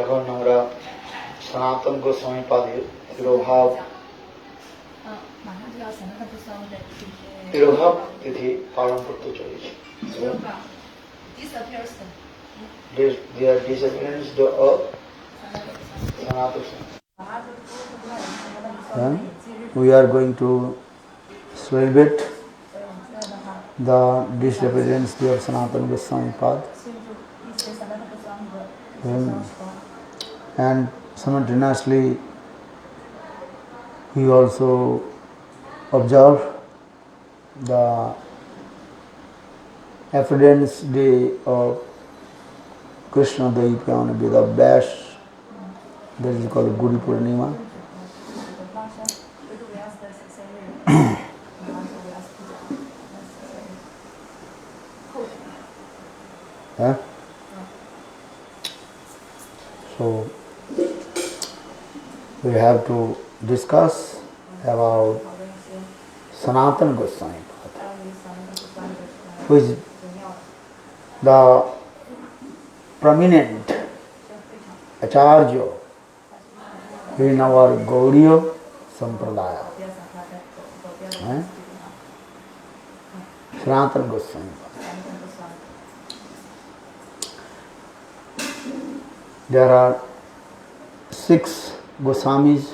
এখন আমরা সনাতন গোস্বামী পাদের তিরোভাব তিথি পালন করতে চলেছি। Their disappearance of Sanatana. We are going to celebrate the disappearance of Sanatana Goswami Pad, and simultaneously we also observe the Appearance Day of Krishna Daipyana Veda Vyas, that is called Guru Purnima. So we have to discuss about Sanatana Goswami Pad, who is the prominent Acharya in our Gaudiya Sampradaya. Sanatana Goswami Pad. There are 6 Goswamis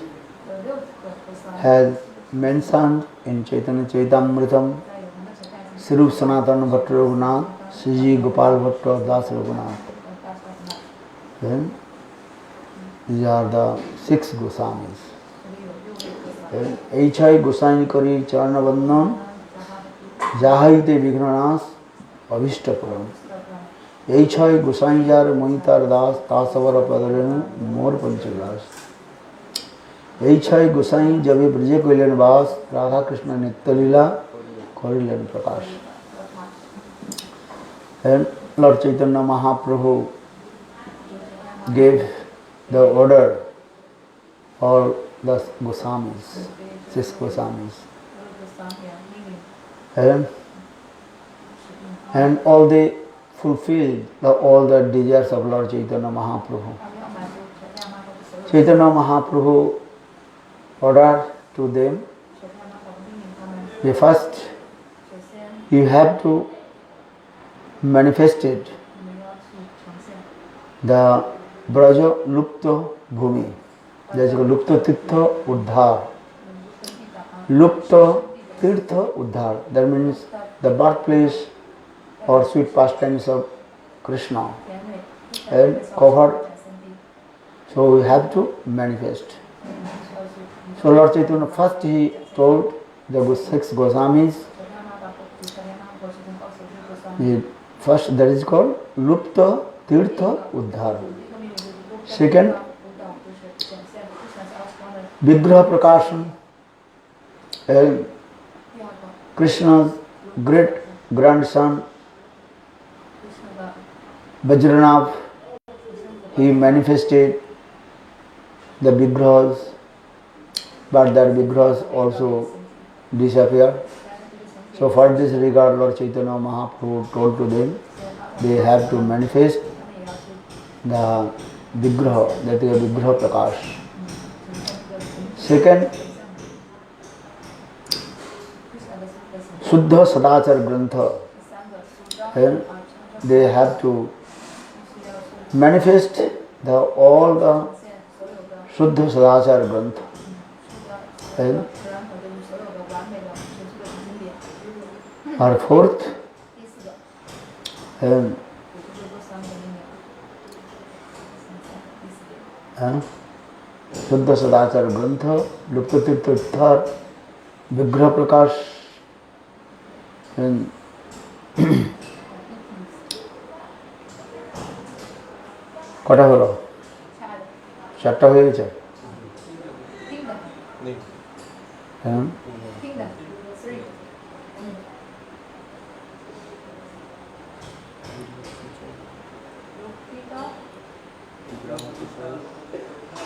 has mentioned in Chaitanya Chaitamritam, Sri Rupa Sanatana Bhatta Raghunath, Sriji Gopal Bhatta Das Raghunath. Then these are the 6 Goswamis. Eichai Goswami Kari Charana Bandhan Jahite Vignanas Avishtapuram. Eichai Goswami Jar Mohitar Das Tasavara Padarenu Mor Panchalas. Eichai Goswami Jabe Brije Koilan Vas Radha Krishna Nittalila Korilan Prakash. And Lord Chaitanya Mahaprabhu gave the order for the Goswamis, 6 Goswamis. And all they fulfilled all the desires of Lord Chaitanya Mahaprabhu. Chaitanya Mahaprabhu ordered to them, first you have to manifest it, the Braja Lupta Bhumi, that is Lupta Tirtha Uddhar. Lupta Tirtha Uddhar, that means the birthplace or sweet pastimes of Krishna and covered. So we have to manifest. So Lord Chaitanya first he told the 6 Goswamis, first that is called Lupta Tirtha Uddhar. Second, Vigraha Prakashan, Krishna's great grandson Vajranath, he manifested the Vigrahas, but that Vigrahas also disappeared. So for this regard, Lord Chaitanya Mahaprabhu told to them, they have to manifest the Vigraha, that is Vigraha Prakash. Second, Suddha Sadachar Grantha, they have to manifest all the Suddha Sadachar Grantha. Or fourth, Suddha Sadachar Grantha, Lupta Tirtha Uddhar, Vigraha Prakash, and কটা হলো? 4টা হয়ে গেছে।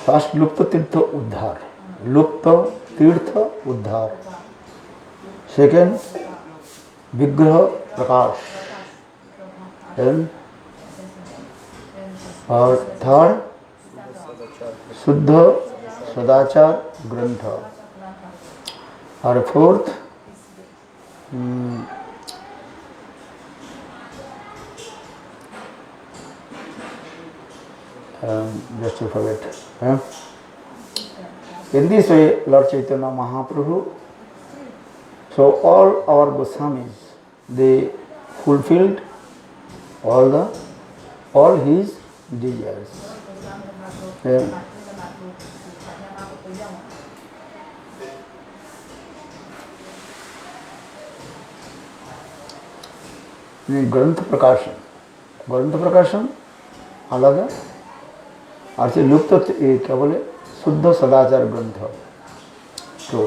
First Lupta Tirtha Uddhar. Lupta Tirtha Uddhar. Second, Vigraha Prakash. And or third, शुद्ध सदाचार ग्रंथ। और fourth just to forget. In this way, Lord Chaitanya Mahaprabhu, so all our Goswamis, they fulfilled all his desires. ग्रंथ प्रकाशन अलग है और से लुप्त क्या बोले शुद्ध सदाचार ग्रंथ तो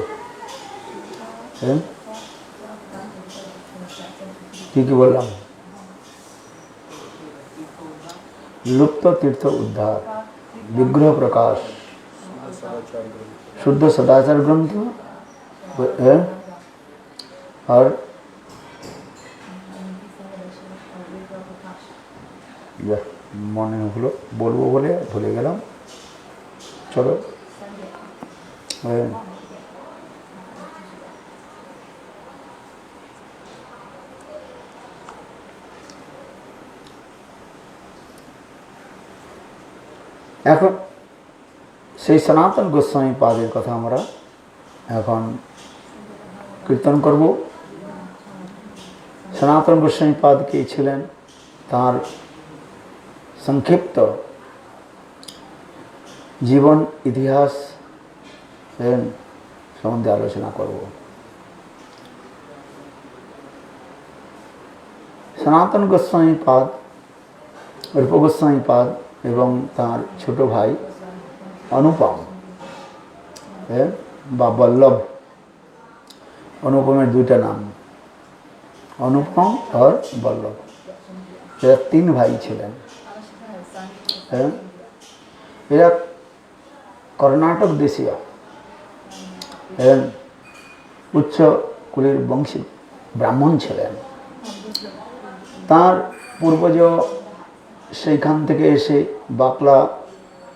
ठीक ही बोल रहा हूँ। लुप्त तीर्थ उद्धार विग्रह प्रकाश शुद्ध सदाचार ग्रंथ है और মনে হলো বলবো বলে ভুলে গেলাম। চলো এখন সেই সনাতন গোস্বামী পাদের কথা আমরা এখন কীর্তন করব। সনাতন গোস্বামী পাদ কে ছিলেন তার संक्षिप्त जीवन इतिहास सम्बन्धे आलोचना करब। सनातन गोस्वामी पाद रूप गोस्वामी पाद एवं तार छोटो भाई अनुपम बा बल्लभ अनुपमेर दुईटा नाम अनुपम और बल्लभ एरा तीन भाई छिलेन। এরা কর্ণাটক দেশীয় উচ্চ কুলের বংশী ব্রাহ্মণ ছিলেন। তার পূর্বজ সেইখান থেকে এসে বাকলা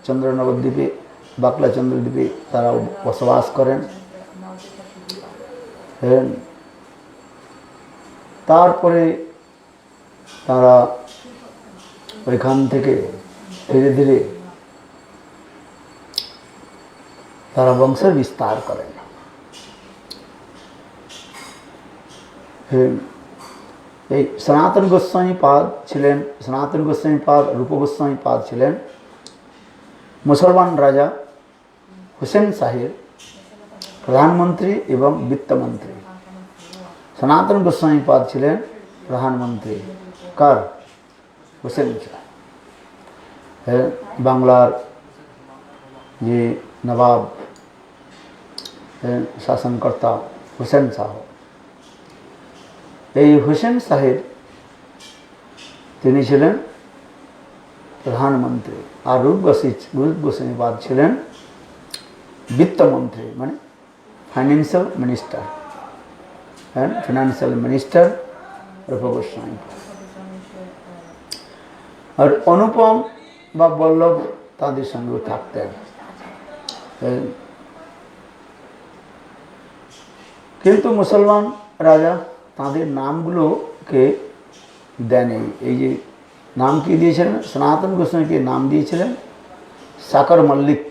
চন্দ্রদ্বীপে তারা বসবাস করেন। তারপরে তারা ওইখান থেকে धीरे धीरे तारा वंशर विस्तार करें। सनातन गोस्वामी पाद छिलेन सनातन गोस्वामी पाद रूप गोस्वामी पाद छिलेन मुसलमान राजा हुसैन शाहेर प्रधानमंत्री एवं वित्त मंत्री। सनातन गोस्वामी पाद छिलेन प्रधानमंत्री कार हुसैन शाह बांग्लार ये नवाब शासनकर्ता हुसैन शाह। এই হুসেন সাহেব তিনি ছিলেন প্রধানমন্ত্রী আর রূপ গোস্বামী পাদ ছিলেন বিত্তমন্ত্রী মানে ফাইন্যান্সিয়াল মিনিস্টার রূপ গোস্বামী। আর অনুপম বা বল্লভ তাদের সঙ্গে থাকতেন। কিন্তু মুসলমান রাজা তাদের নামগুলোকে দেননি। এই যে নাম কি দিয়েছিলেন সনাতন গোস্বামীকে নাম দিয়েছিলেন সাকর মল্লিক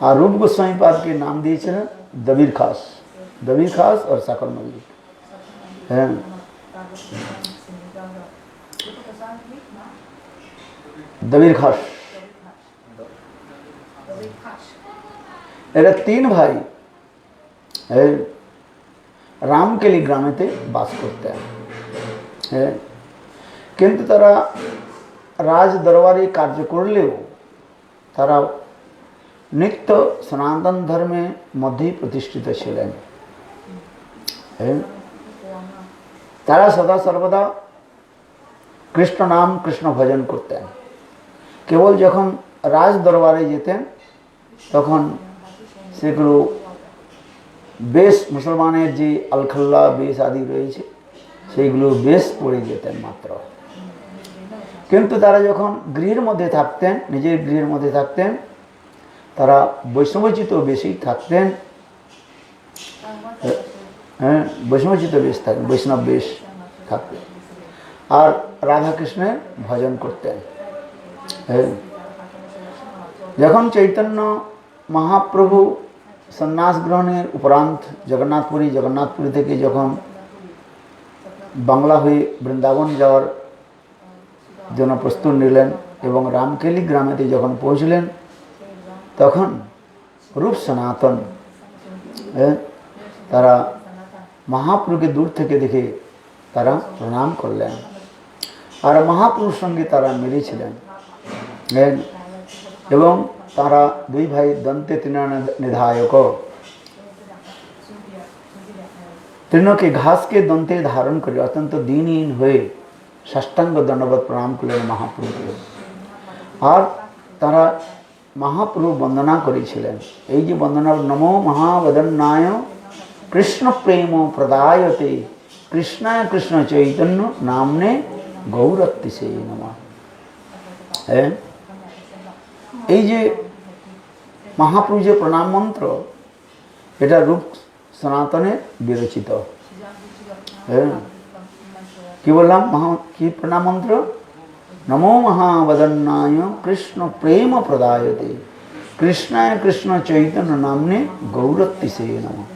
আর রূপ গোস্বামী পাদকে নাম দিয়েছিলেন দবির খাস और साकर मल्लिक। दबीर खास এরা তিন ভাই রামকেলি গ্রামেতে বাস করতেন। কিন্তু তারা রাজ দরবারে কার্য করলেও তারা নিত্য সনাতন ধর্মের মধ্যেই প্রতিষ্ঠিত ছিলেন। তারা সদা সর্বদা কৃষ্ণ নাম কৃষ্ণ ভজন করতেন। কেবল যখন রাজ দরবারে যেতেন তখন সেগুলো বেশ মুসলমানের যে আলখাল্লা বেশ আদি রয়েছে সেইগুলো বেশ পড়ে যেতেন মাত্র। কিন্তু তারা যখন গৃহের মধ্যে থাকতেন, নিজের গৃহের মধ্যে থাকতেন, তারা বৈষ্ণবোচিত বেশি থাকতেন, হ্যাঁ বৈষ্ণবোচিত বেশ থাকতেন, বৈষ্ণব বেশ থাকতেন, আর রাধাকৃষ্ণের ভজন করতেন। যখন চৈতন্য মহাপ্রভু সন্ন্যাস গ্রহণের উপরান্ত জগন্নাথপুরী থেকে যখন বাংলা হয়ে বৃন্দাবন যাওয়ার জন্য প্রস্তুত নিলেন এবং রামকেলি গ্রামেতে যখন পৌঁছলেন, তখন রূপ সনাতন তারা মহাপ্রভুকে দূর থেকে দেখে তারা প্রণাম করলেন, আর মহাপ্রভুর সঙ্গে তারা মিলেছিলেন এবং তারা দুই ভাই দন্তে তৃণনিধায়ক, তৃণকে ঘাসকে দন্তে ধারণ করে অত্যন্ত দীনহীন হয়ে সাষ্টাঙ্গ দণ্ডবত প্রণাম করলেন মহাপ্রভুকে। আর তারা মহাপ্রভু বন্দনা করেছিলেন, এই যে বন্দনা, নমো মহাবদন্নায় কৃষ্ণ প্রেম প্রদায়তে কৃষ্ণায় কৃষ্ণ চৈতন্য নামনে গৌরত্তিসে নমঃ। এই যে মহাপ্রভু যে প্রণাম মন্ত্র, এটা রূপ সনাতনে বিরচিত। কি বললাম? কি প্রণাম মন্ত্র? নমো মহাবদন্নায় কৃষ্ণ প্রেম প্রদায়তে কৃষ্ণায় কৃষ্ণ চৈতন্য নামনে গৌরত্তিসে নমঃ।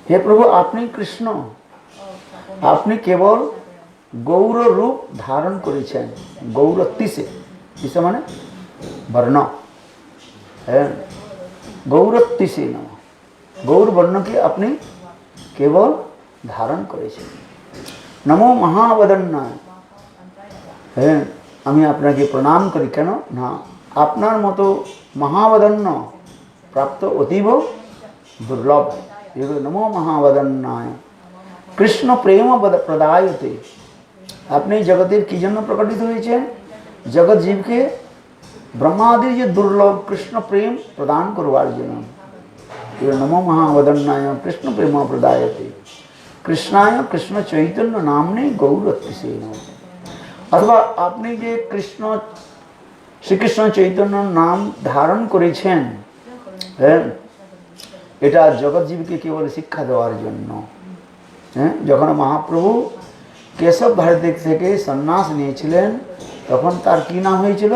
হে প্রভু, আপনি কৃষ্ণ, আপনি কেবল গৌর রূপ ধারণ করেছেন। গৌরত্তিসে, কিসে মানে বর্ণ, গৌরত্তিসে নমঃ, গৌর বর্ণকে আপনি কেবল ধারণ করেছেন। নমো মহাবদন্নায়, আমি আপনাকে প্রণাম করি। কেন না আপনার মতো মহাবদন্য প্রাপ্ত অতীব দুর্লভ। নমো মহাবদন্নায় কৃষ্ণ প্রেম প্রদায়তে, আপনি জগতের কি জন্য প্রকটিত হয়েছেন? জগৎ জীবকে ব্রহ্মাদির যে দুর্লভ কৃষ্ণ প্রেম প্রদান করবার জন্য। নমো মহাবদন্নায় কৃষ্ণ প্রেম প্রদায়তে কৃষ্ণায় কৃষ্ণ চৈতন্য নামনে গৌরত্তিসে নমঃ। অথবা আপনি যে শ্রীকৃষ্ণ চৈতন্য নাম ধারণ করেছেন, এটা জগৎজীবকে কেবল শিক্ষা দেওয়ার জন্য। যখন মহাপ্রভু কেশব ভারতী থেকে সন্ন্যাস নিয়েছিলেন, তখন তার কি নাম হয়েছিল?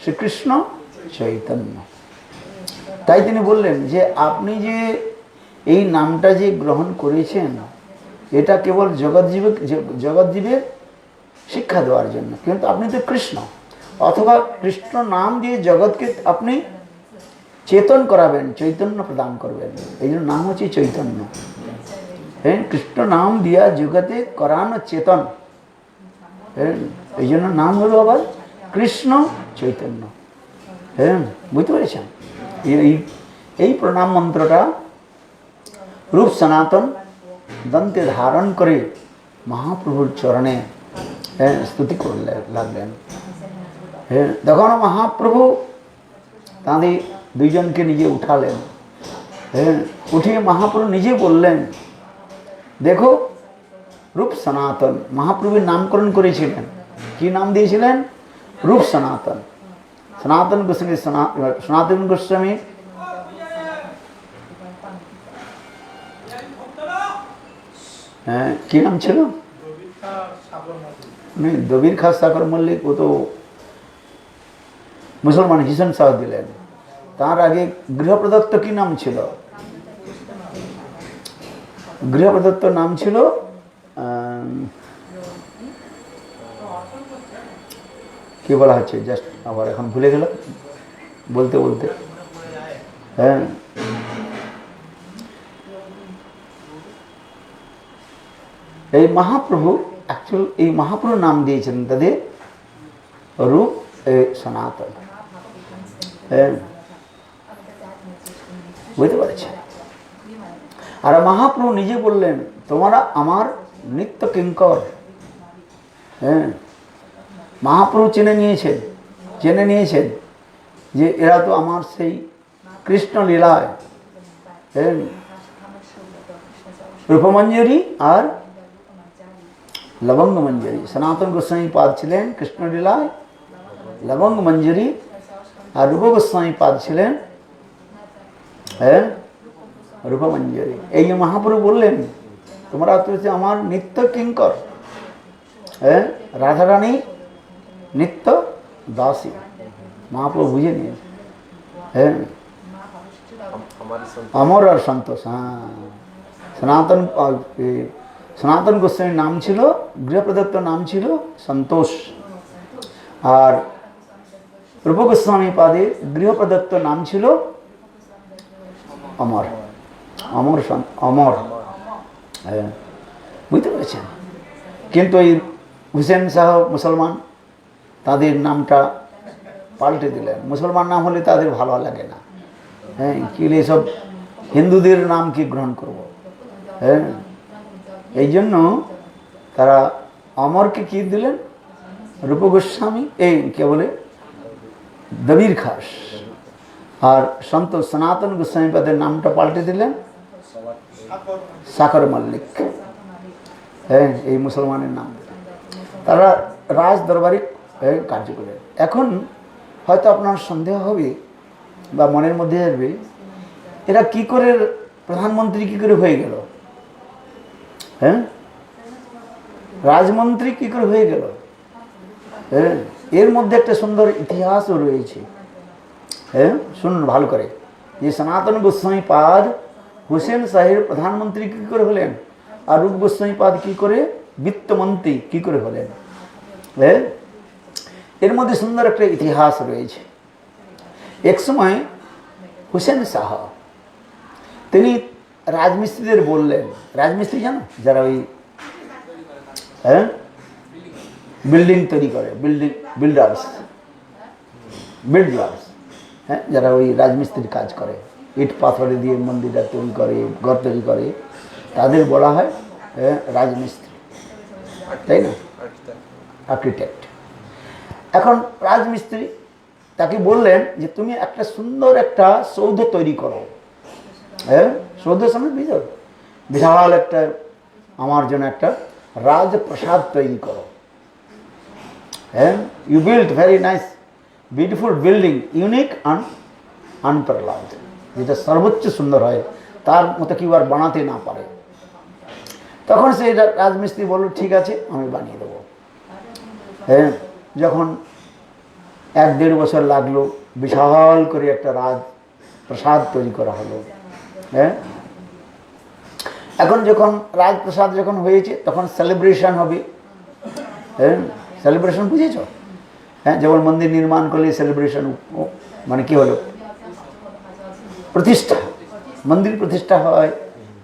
শ্রীকৃষ্ণ চৈতন্য। তাই তিনি বললেন যে আপনি যে এই নামটা যে গ্রহণ করেছেন, এটা কেবল জগৎজীবের শিক্ষা দেওয়ার জন্য, কিন্তু আপনি তো কৃষ্ণ। অথবা কৃষ্ণ নাম দিয়ে জগৎকে আপনি চেতন করাবেন, চৈতন্য প্রদান করবেন। এই জন্য নাম হচ্ছে চৈতন্য। কৃষ্ণ নাম দিয়া জগতে করানো চেতন, এই জন্য নাম হলো আবার কৃষ্ণ চৈতন্য। বুঝতে পেরেছেন? এই প্রণাম মন্ত্রটা রূপ সনাতন দন্তে ধারণ করে মহাপ্রভুর চরণে স্তুতি করলে লাগলেন। তখন মহাপ্রভু তাঁদের দুইজনকে নিজে উঠালেন। উঠিয়ে মহাপ্রভু নিজে বললেন, দেখো রূপ সনাতন। মহাপ্রভুর নামকরণ করেছিলেন, কি নাম দিয়েছিলেন? রূপ সনাতন। সনাতন গোস্বামী, সনাতন গোস্বামী কি নাম ছিল? দবির খাস সাগর মল্লিক, ও তো মুসলমান হিসেন শাহ দিলেন। তার আগে গৃহপ্রদত্ত কি নাম ছিল? গৃহপ্রদত্ত নাম ছিল কি বলা হচ্ছে, জাস্ট আবার এখন ভুলে গেল বলতে বলতে। এই মহাপ্রভু অ্যাকচুয়াল এই মহাপ্রভু নাম দিয়েছেন তাদের রূপ সনাতন। বুঝতে পারছেন? আর মহাপ্রভু নিজে বললেন, তোমরা আমার নিত্য কিঙ্কর। মহাপ্রভু জেনে নিয়েছেন যে এরা তো আমার সেই কৃষ্ণ লীলায় রূপমঞ্জরি আর লবঙ্গ মঞ্জরি। সনাতন গোস্বামী পাদ ছিলেন কৃষ্ণলীলায় লবঙ্গ মঞ্জরি, আর রূপ গোস্বামী পাদ ছিলেন রূপমঞ্জরি। এই যে মহাপ্রভু বললেন তোমরা তো আমার নিত্য কিঙ্কর, রাধারানী নিত্য দাসী। মহাপ্রভু বুঝে নিয়েছে, অমর আর সন্তোষ। হ্যাঁ, সনাতন গোস্বামীর নাম ছিল, গৃহপ্রদত্ত নাম ছিল সন্তোষ, আর রূপ গোস্বামী পাদের গৃহপ্রদত্ত নাম ছিল অমর। অমর অমর, হ্যাঁ, বুঝতে পেরেছেন। কিন্তু এই হুসেন শাহ মুসলমান তাদের নামটা পাল্টে দিলেন। মুসলমান নাম হলে তাদের ভালো লাগে না, হ্যাঁ, কি এসব হিন্দুদের নাম কি গ্রহণ করব, হ্যাঁ, এই জন্য তারা অমরকে কি দিলেন, রূপ গোস্বামী, এই কে বলে দবির খাস, আর সন্তোষ সনাতন গোস্বামী পাদের নামটা পাল্টে দিলেন সাকর মল্লিক। হ্যাঁ, এই মুসলমানের নাম তারা রাজ দরবারে কার্য করে। এখন হয়তো আপনার সন্দেহ হবে বা মনের মধ্যে আসবে, এরা কি করে প্রধানমন্ত্রী কি করে হয়ে গেল, হ্যাঁ, রাজমন্ত্রী কি করে হয়ে গেল? হ্যাঁ, এর মধ্যে একটা সুন্দর ইতিহাসও রয়েছে। হ্যাঁ, শুনুন ভালো করে, যে সনাতন গোস্বামী পাদ হুসেন শাহের প্রধানমন্ত্রী কি করে হলেন, আর রূপ গোস্বামী পাদ কি করে বিত্তমন্ত্রী কি করে হলেন। হ্যাঁ, এর মধ্যে সুন্দর একটা ইতিহাস রয়েছে। এক সময় হুসেন শাহ তিনি রাজমিস্ত্রিদের বললেন, রাজমিস্ত্রি জানো যারা ওই বিল্ডিং তৈরি করে, বিল্ডার্স, হ্যাঁ, যারা ওই রাজমিস্ত্রির কাজ করে, ইট পাথরে দিয়ে মন্দিরটা তৈরি করে, ঘর তৈরি করে, তাদের বলা হয় রাজমিস্ত্রি, তাই না, আর্কিটেক্ট। এখন রাজমিস্ত্রি তাকে বললেন যে তুমি একটা সুন্দর একটা সৌধ তৈরি করো, হ্যাঁ, সৌধ সময় বিশাল একটা আমার জন্য একটা রাজপ্রাসাদ তৈরি করো। হ্যাঁ, you build very nice beautiful building, unique and unparalleled, যেটা সর্বোচ্চ সুন্দর হয়, তার মতো কেউ আর বানাতে না পারে। তখন সেই রাজমিস্ত্রি বলল ঠিক আছে আমি বানিয়ে দেবো। হ্যাঁ, যখন 1-1.5 বছর লাগলো, বিশাল করে একটা রাজপ্রাসাদ তৈরি করা হলো। হ্যাঁ, এখন যখন রাজপ্রাসাদ যখন হয়েছে তখন সেলিব্রেশন হবে। হ্যাঁ, সেলিব্রেশন বুঝেছ? হ্যাঁ, যেমন মন্দির নির্মাণ করলে সেলিব্রেশন, মানে কি হলো প্রতিষ্ঠা, মন্দির প্রতিষ্ঠা হয়,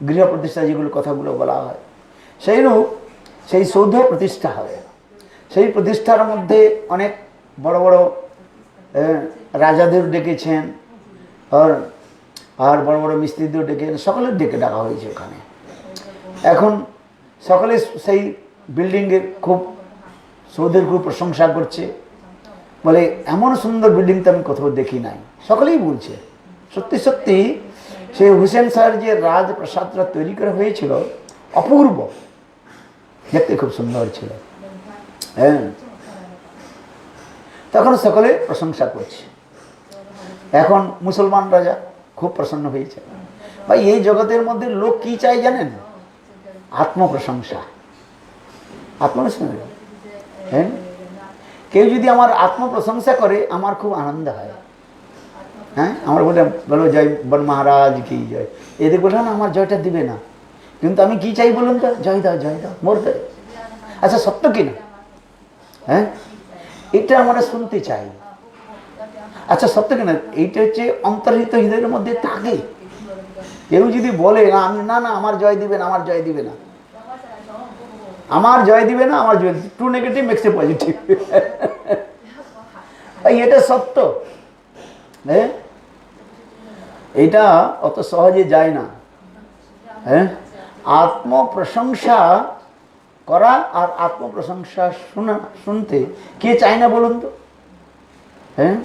গৃহ প্রতিষ্ঠা যেগুলো কথাগুলো বলা হয়, সেইরূপ সেই সৌধ প্রতিষ্ঠা হবে। সেই প্রতিষ্ঠার মধ্যে অনেক বড় বড় রাজাদের ডেকেছেন, আর বড় বড় মিস্ত্রিদের ডেকেছেন, সকলের ডাকা হয়েছে ওখানে। এখন সকলে সেই বিল্ডিংয়ের খুব সৌধের খুব প্রশংসা করছে, বলে এমন সুন্দর বিল্ডিং তো আমি কোথাও দেখি নাই। সকলেই বলছে সত্যি সত্যি সেই হুসেন শাহের যে রাজপ্রাসাদটা তৈরি করা হয়েছিল অপূর্ব, দেখতে খুব সুন্দর ছিল। হ্যাঁ, তখন সকলে প্রশংসা করছে। এখন মুসলমান রাজা খুব প্রসন্ন হয়েছে। ভাই, এই জগতের মধ্যে লোক কি চাই জানেন? আত্মপ্রশংসা, আত্মপ্রশংসা। হ্যাঁ, কেউ যদি আমার আত্মপ্রশংসা করে আমার খুব আনন্দ হয়। হ্যাঁ, আমার বলো জয় বন মহারাজ কি জয়, এদের বলে না আমার জয়টা দিবে না, কিন্তু আমি কি চাই বলুন তো, জয় দাও জয় দাও মরতে। আচ্ছা সত্য কি না? হ্যাঁ, এটা আমরা শুনতে চাই। আচ্ছা সত্য কিনা? এইটা হচ্ছে অন্তর্হিত হৃদয়ের মধ্যে থাকে। কেউ যদি বলে না না আমার জয় দিবে না, আমার জয় দিবে না, আমার জয় দিবে না, আমার জয়, two negative makes a positive, এটা সত্য। হ্যাঁ, এটা অত সহজে যায় না। হ্যাঁ, আত্মপ্রশংসা করা আর আত্মপ্রশংসা শুনতে কে চায় না বলুন তো? হ্যাঁ,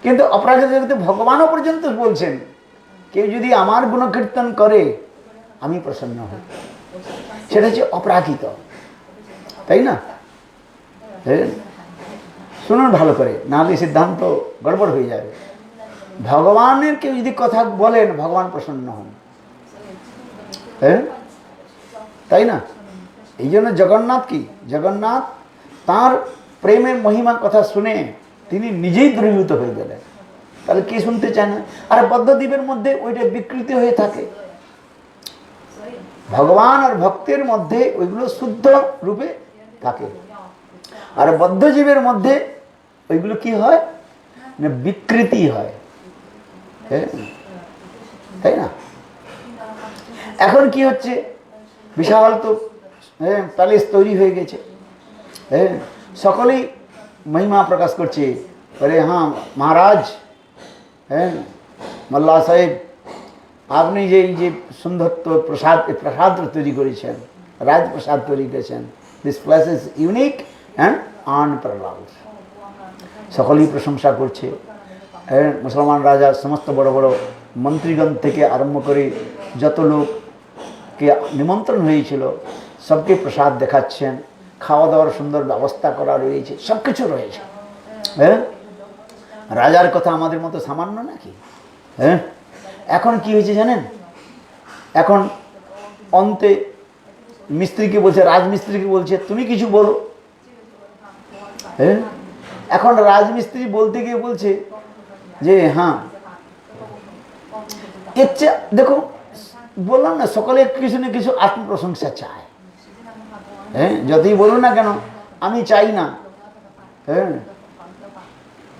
কিন্তু অপরাজিত জগতে ভগবানও পর্যন্ত বলছেন কেউ যদি আমার গুণকীর্তন করে আমি প্রসন্ন হই, সেটা হচ্ছে অপ্রাকৃত। তাই না? শুনুন ভালো করে, নাহলে সিদ্ধান্ত গড়বড় হয়ে যাবে। ভগবানের কেউ যদি কথা বলেন, ভগবান প্রসন্ন হন, তাই না? এই জন্য জগন্নাথ কি, জগন্নাথ তার প্রেমের মহিমা কথা শুনে তিনি নিজেই দ্রবীভূত হয়ে গেলেন। তাহলে কে শুনতে চায় না? আর বদ্ধদ্বীপের মধ্যে ওইটা বিকৃতি হয়ে থাকে। ভগবান আর ভক্তের মধ্যে ওইগুলো শুদ্ধ রূপে থাকে, আর বদ্ধজীবের মধ্যে ওইগুলো কি হয় না, বিকৃতি হয়, তাই না? এখন কি হচ্ছে, বিশাল তো প্যালেস তৈরি হয়ে গেছে, সকলেই মহিমা প্রকাশ করছে, বলে হ্যাঁ মহারাজ, মোল্লা সাহেব, আপনি যে এই যে সুন্দর তো প্রসাদ তৈরি করেছেন, রাজপ্রসাদ তৈরি করেছেন, this place is unique and unparalleled. সকলেই প্রশংসা করছে। মুসলমান রাজা সমস্ত বড় বড় মন্ত্রীগণ থেকে আরম্ভ করে যত লোককে নিমন্ত্রণ হয়েছিল সবকে প্রসাদ দেখাচ্ছেন, খাওয়া দাওয়ার সুন্দর ব্যবস্থা করা রয়েছে, সব কিছু রয়েছে। রাজার কথা আমাদের মতো সামান্য নাকি? এখন কি হয়েছে জানেন, এখন অন্তে মিস্ত্রিকে বলছে, রাজমিস্ত্রিকে বলছে তুমি কিছু বলো। এখন রাজমিস্ত্রি বলতে গিয়ে বলছে যে হ্যাঁ ইচ্ছা, দেখো বললাম না, সকলে কিছু না কিছু আত্মপ্রশংসা চায়। যতই বলুন না কেন আমি চাই না,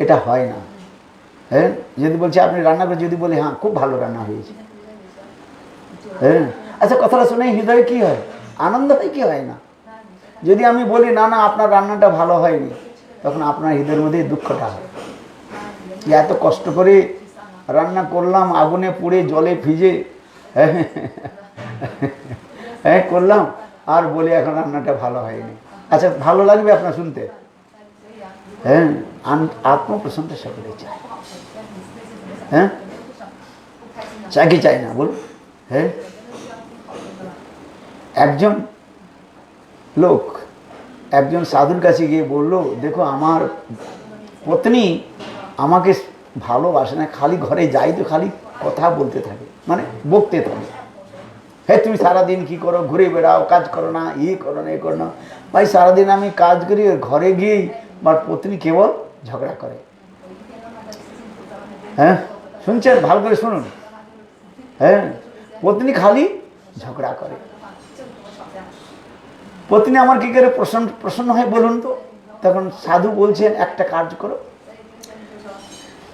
এটা হয় না। যদি বলছে আপনি রান্না করে, যদি বলি হ্যাঁ খুব ভালো রান্না হয়েছে, আচ্ছা কথাটা শুনে হৃদয়ে কি হয়, আনন্দ হয় কি হয় না? যদি আমি বলি না না আপনার রান্নাটা ভালো হয়নি, তখন আপনার হৃদয়ের মধ্যে দুঃখটা হয়। এত কষ্ট করে রান্না করলাম, আগুনে পুড়ে জলে ভিজে করলাম, আর বলি এখন রান্নাটা ভালো হয়নি। আচ্ছা ভালো লাগবে আপনার শুনতে? আত্মপ্রশংসা সকলে চায়, চাই কি চাই না বলুন? একজন লোক একজন সাধুর কাছে গিয়ে বলল, দেখো আমার পত্নী আমাকে ভালোবাসে না, খালি ঘরে যাই তো খালি কথা বলতে থাকে, মানে বকতে থাকে, তুমি সারাদিন কি করো, ঘুরে বেড়াও, কাজ করো না, করো না, করো না। ভাই সারাদিন আমি কাজ করি, ঘরে গিয়েই আমার পত্নী কেবল ঝগড়া করে। শুনছেন? ভালো করে শুনুন। পত্নী খালি ঝগড়া করে। পত্নী আমার কি করে প্রসন্ন হয় বলুন তো? তখন সাধু বলছেন একটা কাজ করো,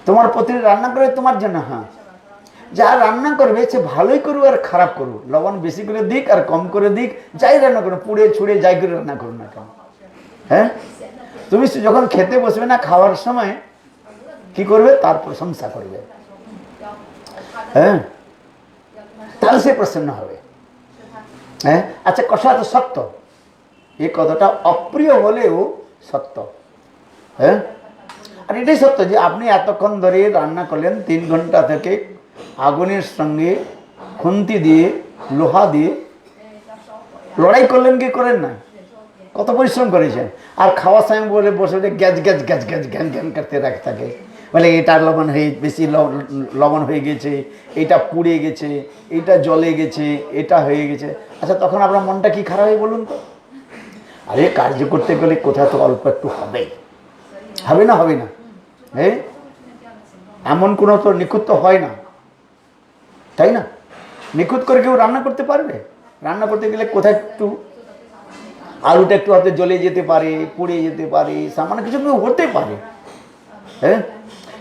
তোমার পত্নী রান্না করে তোমার জন্য, হ্যাঁ যা রান্না করবে সে ভালোই করুক আর খারাপ করুক, লবণ বেশি করে দিক আর কম করে দিক, যাই রান্না করো, পুড়ে ছুড়ে যাই করে রান্না করুন না কেন, তুমি যখন খেতে বসবে না, খাওয়ার সময় কি করবে, তার প্রশংসা করবে, তাহলে সে প্রসন্ন হবে। আচ্ছা কথাটা সত্য, এই কথাটা অপ্রিয় হলেও সত্য। আর এটাই সত্য যে আপনি এতক্ষণ ধরে রান্না করলেন, 3 ঘন্টা থেকে আগুনের সঙ্গে খুন্তি দিয়ে লোহা দিয়ে লড়াই করলেন, কি করেন না, কত পরিশ্রম করেছেন। আর খাওয়ার সময় বলে বসে গ্যাস গ্যাস গ্যাস গ্যাস ঘ্যান ঘ্যান করতে রাখ থাকে, বলে এটা লবণ হয়ে বেশি লবণ হয়ে গেছে, এটা পুড়ে গেছে, এটা জলে গেছে, এটা হয়ে গেছে। আচ্ছা তখন আপনার মনটা কি খারাপ হয় বলুন তো? আরে কার্য করতে গেলে কোথাও তো অল্প একটু হবে, হবে না? হবে না? এমন কোনো তো নিখুঁত তো হয় না, তাই না? নিখুঁত করে কেউ রান্না করতে পারবে? রান্না করতে গেলে কোথায় একটু আলুটা একটু হাতে জ্বলে যেতে পারে, পুড়ে যেতে পারে, সামান্য কিছু হতে পারে।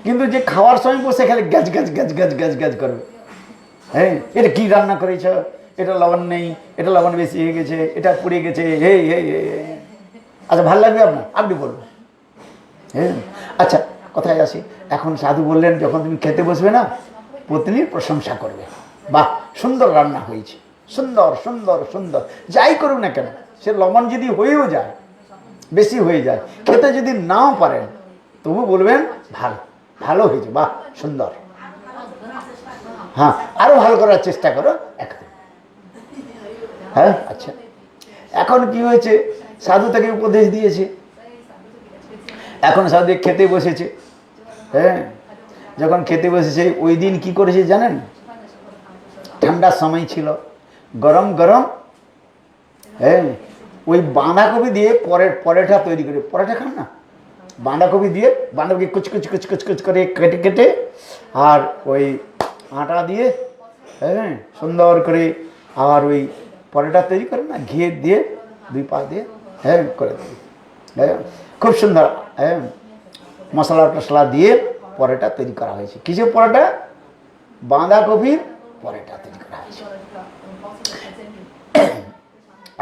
কিন্তু যে খাওয়ার সময় বসে খেলে gas gas gas gas gas gas করবে, এটা কি রান্না করেছ, এটা লবণ নেই, এটা লবণ বেশি হয়ে গেছে, এটা পুড়ে গেছে, আচ্ছা ভালো লাগবে আপনার? আপনি বলবেন। আচ্ছা কথায় আসি, এখন সাধু বললেন যখন তুমি খেতে বসবে না, পত্নীর প্রশংসা করবে, বাহ সুন্দর রান্না হয়েছে, সুন্দর সুন্দর সুন্দর, যাই করুক না কেন, সে লবণ যদি হয়েও যায়, বেশি হয়ে যায়, খেতে যদি নাও পারেন, তবু বলবেন ভালো, ভালো হয়েছে, বাহ সুন্দর, হ্যাঁ আরো ভালো করার চেষ্টা করো একদম। আচ্ছা এখন কি হয়েছে, সাধু তাকে উপদেশ দিয়েছে। এখন সাধু খেতে বসেছে। হ্যাঁ, যখন খেতে বসেছে ওই দিন কি করেছে জানেন? ঠান্ডার সময় ছিল, গরম গরম হ্যাঁ ওই বাঁধাকপি দিয়ে পরোটা তৈরি করে, পরোটা খান না, বাঁধাকপি দিয়ে বাঁধাকপি কুচ কুচ কুচ কুচ কুচ করে কেটে কেটে আর ওই আটা দিয়ে হ্যাঁ সুন্দর করে আর ওই পরোটা তৈরি করে না, ঘি দিয়ে দুই পা দিয়ে হ্যাঁ করে দিই, হ্যাঁ খুব সুন্দর হ্যাঁ মশলা টশলা দিয়ে পরোটা তৈরি করা হয়েছে। কিছু পরোটা? বাঁধাকপির পরোটা তৈরি করা হয়েছে।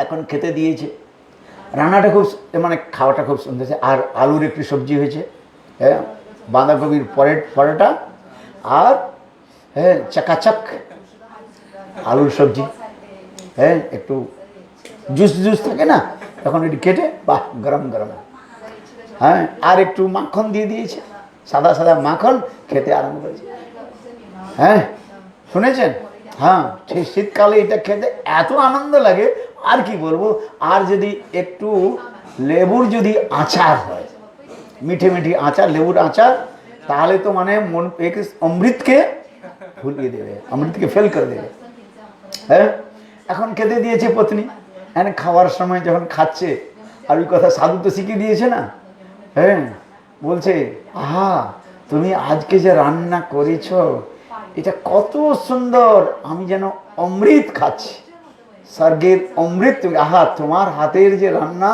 এখন খেতে দিয়েছে, রান্নাটা খুব মানে খাওয়াটা খুব সুন্দর হয়েছে। আর আলুর একটু সবজি হয়েছে, হ্যাঁ বাঁধাকপির পরোটা আর হ্যাঁ চাকাচাক আলুর সবজি, হ্যাঁ একটু জুস জুস থাকে না তখন একটু কেটে বাহ গরম গরম, হ্যাঁ আর একটু মাখন দিয়ে দিয়েছে, সাদা সাদা মাখন, খেতে আরম্ভ করেছে। হ্যাঁ শুনেছেন? হ্যাঁ সেই শীতকালে এটা খেতে এত আনন্দ লাগে আর কি বলবো। আর যদি একটু লেবুর যদি আচার হয়, মিঠে মিঠে আচার, লেবুর আচার, তাহলে তো মানে মন অমৃতকে ভুলিয়ে দেবে, অমৃতকে ফেল করে দেবে। হ্যাঁ এখন খেতে দিয়েছে পত্নী, হ্যাঁ খাওয়ার সময় যখন খাচ্ছে আর ওই কথা সাধু তো শিখিয়ে দিয়েছে না, হ্যাঁ বলছে আহা তুমি আজকে যে রান্না করেছ এটা কত সুন্দর, আমি যেন অমৃত খাচ্ছি, স্বর্গের অমৃত, আহা তোমার হাতের যে রান্না।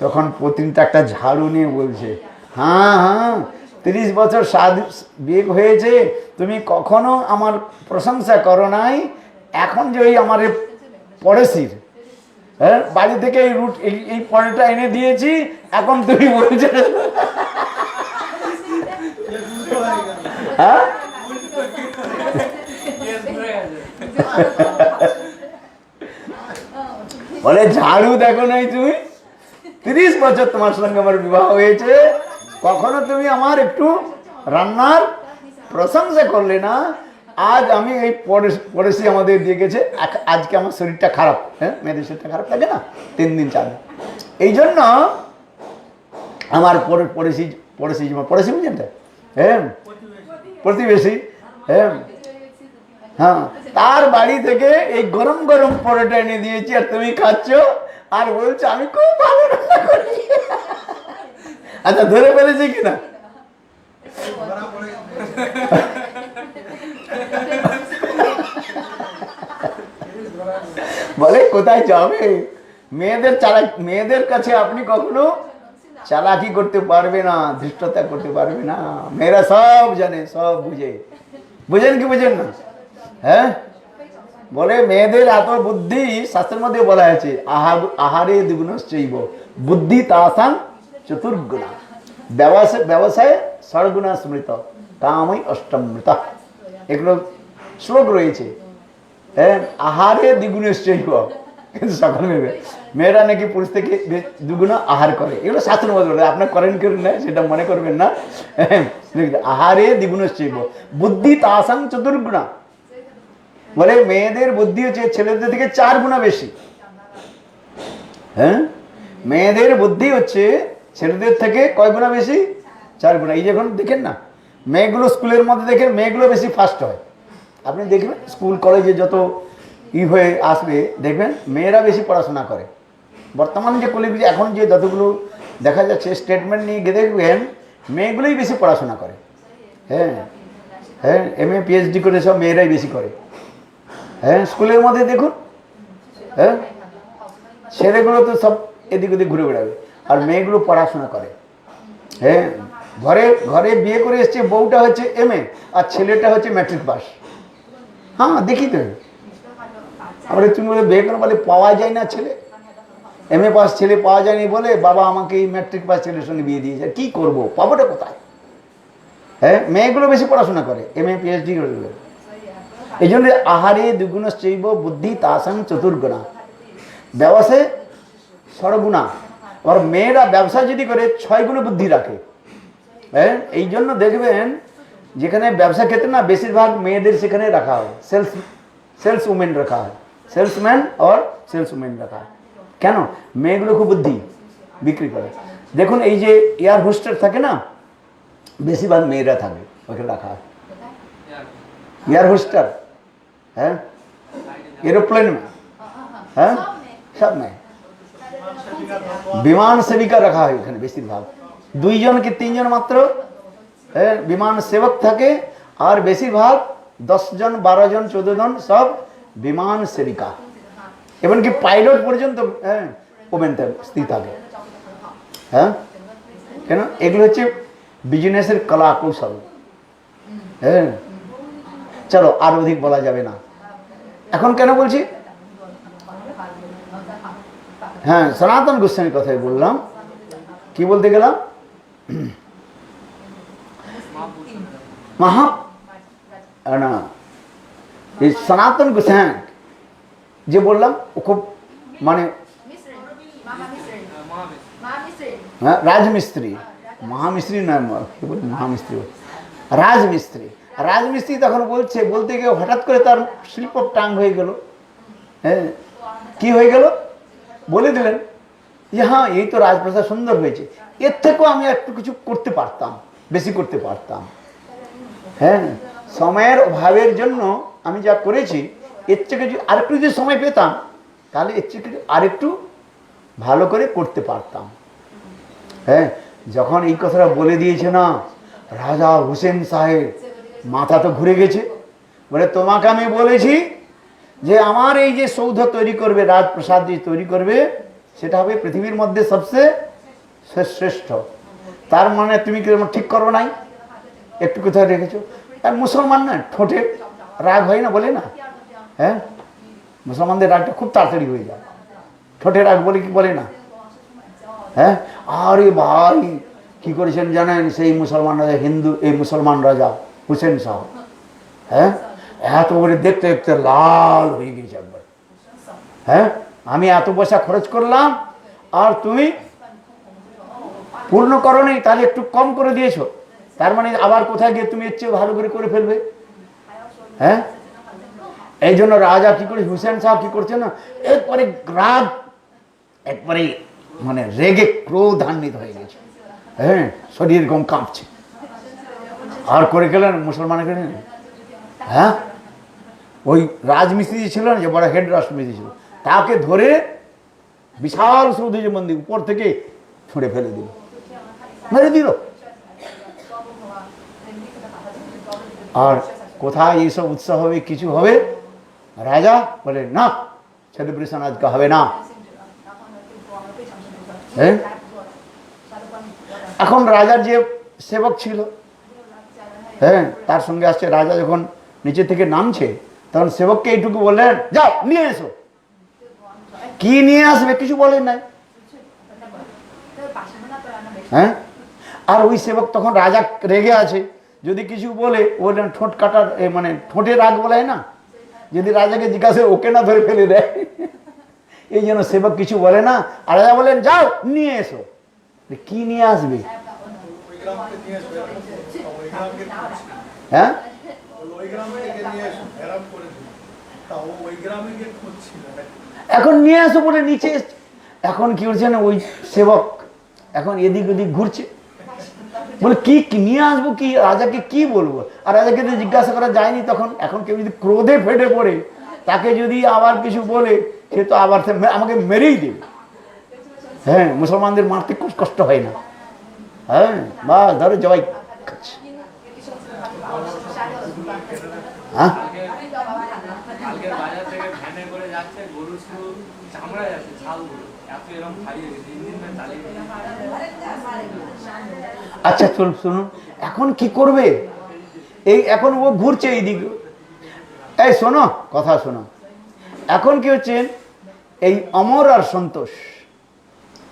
তখন পত্নীটা একটা ঝাড়ু নিয়ে বলছে হ্যাঁ হ্যাঁ 30 বছর বিয়ে হয়েছে, তুমি কখনো আমার প্রশংসা করো নাই, এখন যে ওই আমার পড়েছির হ্যাঁ বাড়ি থেকে এই পরোটা এনে দিয়েছি, এখন তুমি বলছো হ্যাঁ বলে ঝাড়ু দেখো নাই তুমি, 30 বছর তোমার সঙ্গে আমার বিবাহ হয়েছে, কখনো তুমি আমার একটু রান্নার প্রশংসা করলে না। আজ আমি এই পড়েছি আমাদের দিয়ে গেছে, আজকে আমার শরীরটা খারাপ, হ্যাঁ মেয়েদের শরীরটা খারাপ থাকে না 3 দিন 4 দিন, এই জন্য আমার পড়েছি বুঝলেন তো, হ্যাঁ প্রতিবেশী, হ্যাঁ হ্যাঁ তার বাড়ি থেকে এই গরম গরম পরোটা এনে দিয়েছি আর তুমি খাচ্ছ আর বলছো আমি খুব ভালো রান্না করি। আচ্ছা ধরে ফেলেছি কিনা? বলে কোথায় যাবে? মেয়েদের কাছে আপনি কখনো চালাকি করতে পারবে না, ধৃষ্টতা করতে পারবে না। মেয়েরা সব জানে, সব বুঝেন কি বুঝেন না? হ্যাঁ বলে মেয়েদের এত বুদ্ধি, শাস্ত্রের মধ্যে বলা আছে আহারে দ্বিগুণশ্চৈব বুদ্ধি তাসাং চতুর্গুণা, ব্যবসায় ষড়গুণা স্মৃত কামই অষ্টমৃতা, এগুলো শ্লোক রয়েছে। হ্যাঁ আহারে দ্বিগুণশ্চৈব, কিন্তু সকল মেয়েরা নাকি পুরুষ থেকে দুগুণ আহার করে, এগুলো শাস্ত্রের মধ্যে বলে, আপনার করেন করেন না সেটা মনে করবেন না। আহারে দ্বিগুণশ্চৈব বুদ্ধি তাসাং চতুর্গুণা, বলে মেয়েদের বুদ্ধি হচ্ছে ছেলেদের থেকে 4 গুণা বেশি। হ্যাঁ মেয়েদের বুদ্ধি হচ্ছে ছেলেদের থেকে কয় গুণা বেশি? 4 গুণা। এই যখন দেখেন না মেয়েগুলো স্কুলের মধ্যে দেখেন মেয়েগুলো বেশি ফার্স্ট হয়, আপনি দেখবেন স্কুল কলেজে যত হয়ে আসবে দেখবেন মেয়েরা বেশি পড়াশোনা করে। বর্তমান যে কলেজ এখন যে যতগুলো দেখা যাচ্ছে স্টেটমেন্ট নিয়ে গিয়ে দেখবেন মেয়েগুলোই বেশি পড়াশোনা করে। হ্যাঁ হ্যাঁ MA PhD করে সব মেয়েরাই বেশি করে। হ্যাঁ স্কুলের মধ্যে দেখুন, হ্যাঁ ছেলেগুলো তো সব এদিক ওদিক ঘুরে বেড়াবে আর মেয়েগুলো পড়াশোনা করে। হ্যাঁ ঘরে বিয়ে করে এসছে, বউটা হচ্ছে MA আর ছেলেটা হচ্ছে ম্যাট্রিক পাস। হ্যাঁ দেখি তো আমরা তুমি বলে বিয়ে করে বলে পাওয়া যায় না ছেলে, MA পাস ছেলে পাওয়া যায়নি বলে বাবা আমাকে এই ম্যাট্রিক পাস ছেলের সঙ্গে বিয়ে দিয়েছে, কি করবো পাবোটা কোথায়? হ্যাঁ মেয়েগুলো বেশি পড়াশোনা করে, MA PhD করে। এই জন্য আহারে দ্বিগুণশ্চৈব বুদ্ধি তাসাং চতুর্গুণা, ব্যবসায় ষড়গুণা। আর মেয়েরা ব্যবসা যদি করে 6 গুণে বুদ্ধি রাখে। হ্যাঁ এই জন্য দেখবেন যেখানে ব্যবসা ক্ষেত্রে না বেশিরভাগ মেয়েদের সেখানে রাখা হয়, সেলস উমেন রাখা হয়, সেলসম্যান আর সেলস উমেন রাখা হয়। কেন? মেয়েগুলো খুব বুদ্ধি, বিক্রি করে। দেখুন এই যে এয়ার হোস্টেস থাকে না, বেশিরভাগ মেয়েরা থাকে ওখানে রাখা হয়। एयर होस्टर है, एरोप्लेन में है, सब में বিমান সেবিকা রাখা হয় এখানে বেশিরভাগ। 2 জন কি 3 জন মাত্র বিমান সেবক থাকে, আর বেশিরভাগ 10 জন 12 জন 14 জন সব বিমান সেবিকা, এমনকি পাইলট পর্যন্ত ওমেন স্ত্রী থাকে। হ্যাঁ, কেন? এগুলো হচ্ছে বিজনেসের কলা কৌশল। হ্যাঁ, চলো আর অধিক বলা যাবে না। এখন কেন বলছি? হ্যাঁ, সনাতন গোস্বামীর কথাই বললাম। কি বলতে গেলাম? মহা না, এই সনাতন গোস্বামী যে বললাম ও খুব মানে হ্যাঁ রাজমিস্ত্রি, মহামিস্ত্রি নয়, কি বলি মহামিস্ত্রি, রাজমিস্ত্রি। রাজমিস্ত্রি তখন বলছে, বলতে গিয়ে হঠাৎ করে তার শিল্প টাং হয়ে গেল। হ্যাঁ, কি হয়ে গেল? বলে দিলেন যে হ্যাঁ এই তো রাজপ্রাসাদ সুন্দর হয়েছে, এর থেকেও আমি একটু কিছু করতে পারতাম, বেশি করতে পারতাম। হ্যাঁ, সময়ের অভাবের জন্য আমি যা করেছি, এর থেকে যদি আরেকটু যদি সময় পেতাম তাহলে এর থেকে আরেকটু ভালো করে করতে পারতাম। হ্যাঁ, যখন এই কথাটা বলে দিয়েছে না, রাজা হুসেন সাহেব মাথা তো ঘুরে গেছে। বলে তোমাকে আমি বলেছি যে আমার এই যে সৌধ তৈরি করবে, রাজপ্রাসাদ যে তৈরি করবে, সেটা হবে পৃথিবীর মধ্যে সবচেয়ে শ্রেষ্ঠ। তার মানে তুমি কি ঠিক করো নাই, একটু কোথায় রেখেছো? আর মুসলমান না, ঠোঁটে রাগ হয় না, বলে না? হ্যাঁ, মুসলমানদের রাগটা খুব তাড়াতাড়ি হয়ে যায়, ঠোঁটে রাগ বলে কি বলে না? হ্যাঁ, আরে ভাই কি করেছেন জানেন? সেই মুসলমান রাজা, হিন্দু এই মুসলমান রাজা হুসেন শাহ, হ্যাঁ, এত করে দেখতে দেখতে লাল হয়ে গেছে একবার। হ্যাঁ, আমি এত পয়সা খরচ করলাম আর তুমি পূর্ণ করো নি, তাহলে একটু কম করে দিয়েছো, তার মানে আবার কোথায় গিয়ে তুমি এর চেয়ে ভালো করে ফেলবে। হ্যাঁ, এই জন্য রাজা কি করে, হুসেন শাহ কি করছে না, একবারে রাগ, একবারে মানে রেগে ক্রোধান্বিত হয়ে গেছে। হ্যাঁ, শরীর গম কাঁপছে। আর করে গেলেন মুসলমান গেলেন। হ্যাঁ, ওই রাজমিস্ত্রি ছিল না, যে বড় হেড রাজমিস্ত্রি ছিল, তাকে ধরে বিশাল সৌধ মন্দির উপর থেকে ছুঁড়ে ফেলে দিল, মেরে দিল। আর কোথায় এইসব উৎসব হবে, কিছু হবে, রাজা বলে না, সেলিব্রেশন আজকে হবে না। হ্যাঁ, এখন রাজার যে সেবক ছিল, হ্যাঁ, তার সঙ্গে আসছে, রাজা যখন নিচে থেকে নামছে তখন সেবককে এইটুকু বললেন, যাও নিয়ে এসো। কি নিয়ে আসবে কিছু বলেন নাই। হ্যাঁ, আর ওই সেবক তখন রাজা রেগে আছে, যদি কিছু বলে বললেন ঠোঁট কাটার, মানে ঠোঁটে রাগ বলে না, যদি রাজাকে জিজ্ঞাসা ওকে না ধরে ফেলে দেয়, এই জন্য সেবক কিছু বলে না। আর রাজা বলেন যাও নিয়ে এসো। কি নিয়ে আসবে? হ্যাঁ, এখন নিয়ে আসো বলে নিচে। এখন কি করছে না ওই সেবক, এখন এদিক ওদিক ঘুরছে, বলে কি নিয়ে আসবো, কি রাজাকে কি বলবো। আর রাজাকে যদি জিজ্ঞাসা করা যায়নি তখন, এখন কেউ যদি ক্রোধে ফেটে পড়ে তাকে যদি আবার কিছু বলে, সে তো আবার আমাকে মেরেই দেবে। হ্যাঁ, মুসলমানদের মারতে খুব কষ্ট হয় না। হ্যাঁ, বাস ধরো জবাই খাচ্ছে। হ্যাঁ, আচ্ছা শুনুন, এখন কি করবে? এই এখন ও ঘুরছে এইদিকে, এই শোনো কথা শোনো, এখন কি হচ্ছে, এই অমর আর সন্তোষ,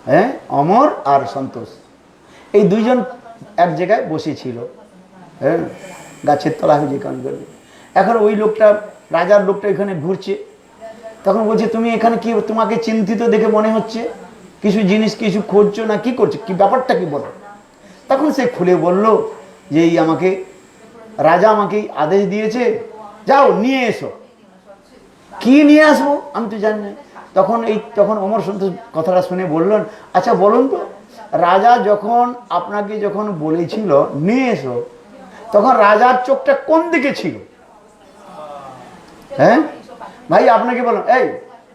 হ্যাঁ, অমর আর সন্তোষ, এই দুইজন এক জায়গায় বসেছিল। হ্যাঁ, গাছের তলা হয়ে যেখানে করবে। এখন ওই লোকটা, রাজার লোকটা এখানে ঘুরছে, তখন বলছে তুমি এখানে কি, তোমাকে চিন্তিত দেখে মনে হচ্ছে, কিছু জিনিস কিছু খুঁজছো না, কি করছো, কি ব্যাপারটা কি বলো। তখন সে খুলে বলল যে এই আমাকে রাজা আমাকে আদেশ দিয়েছে, যাও নিয়ে এসো। কি নিয়ে আসবো আমি তো জানি না। তখন অমর সন্তোষ কথাটা শুনে বললেন, আচ্ছা বলুন তো, রাজা যখন আপনাকে যখন বলেছিল নিয়ে এসো, তখন রাজার চোখটা কোন দিকে ছিল? হ্যাঁ ভাই, আপনাকে বলুন, এই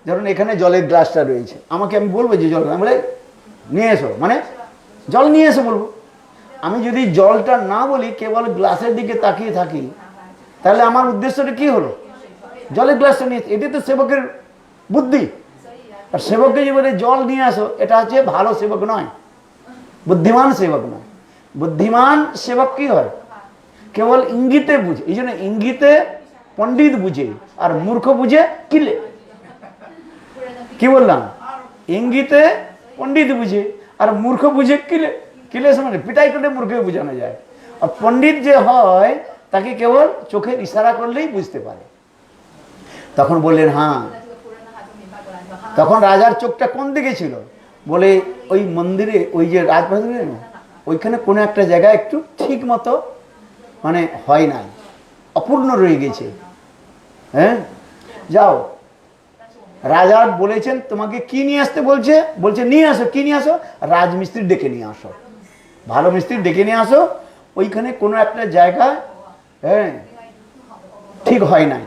ধরুন এখানে জলের গ্লাসটা রয়েছে, আমাকে আমি বলবো যে জল, আমি বলে নিয়ে এসো, মানে জল নিয়ে এসো বলবো। আমি যদি জলটা না বলি, কেবল গ্লাসের দিকে তাকিয়ে থাকি, তাহলে আমার উদ্দেশ্যটা কি হলো? জলের গ্লাসটা নিয়ে, এটি তো সেবকের বুদ্ধি। আর সেবককে যে বলে জল নিয়ে আসো, এটা হচ্ছে ভালো সেবক নয়, বুদ্ধিমান সেবক নয়। বুদ্ধিমান সেবক কি হয়? কেবল ইঙ্গিতে বুঝে। এই জন্য ইঙ্গিতে পণ্ডিত বুঝে, আর মূর্খ বুঝে কিলে। কি বললাম? ইঙ্গিতে পণ্ডিত বুঝে, আর মূর্খ বুঝে কিলে। কিলে মানে পিটাই করে মূর্খকে বোঝানো যায়। আর পণ্ডিত যে হয়, তাকে কেবল চোখের ইশারা করলেই বুঝতে পারে। তখন বললেন হ্যাঁ। তখন রাজার চোখটা কোন দিকে ছিল? বলে ওই মন্দিরে, ওই যে রাজপ্রাসাদ, ওইখানে কোনো একটা জায়গায় একটু ঠিক মতো মানে হয় নাই, অপূর্ণ রয়ে গেছে। হ্যাঁ, যাও, রাজা বলেছেন তোমাকে কি নিয়ে আসতে বলছে? বলছে নিয়ে আসো। কি নিয়ে আসো? রাজমিস্ত্রি ডেকে নিয়ে আসো, ভালো মিস্ত্রি ডেকে নিয়ে আসো। ওইখানে কোনো একটা জায়গায় হ্যাঁ ঠিক হয় নাই,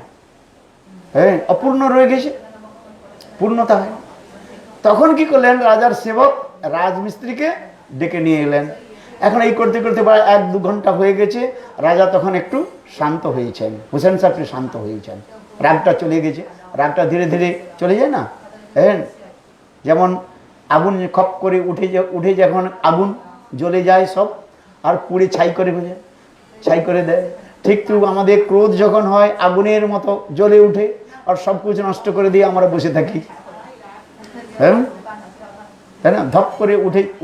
হ্যাঁ অপূর্ণ রয়ে গেছে, পূর্ণতা হয়। তখন কি করলেন? রাজার সেবক রাজমিস্ত্রিকে ডেকে নিয়ে এলেন। এখন এই করতে করতে প্রায় 1-2 ঘন্টা হয়ে গেছে। রাজা তখন একটু শান্ত হয়েছেন, হুসেন সাহেব একটু শান্ত হয়েছেন, রাগটা চলে গেছে। রাগটা ধীরে ধীরে চলে যায় না? হ্যাঁ, যেমন আগুন খপ করে উঠে যখন আগুন জ্বলে যায় সব, আর পুড়ে ছাই করে দেয়। ঠিক তো আমাদের ক্রোধ যখন হয়, আগুনের মতো জ্বলে উঠে আর সব কিছু নষ্ট করে দিয়ে আমরা বসে থাকি। হ্যাঁ, তাই না? ধপ করে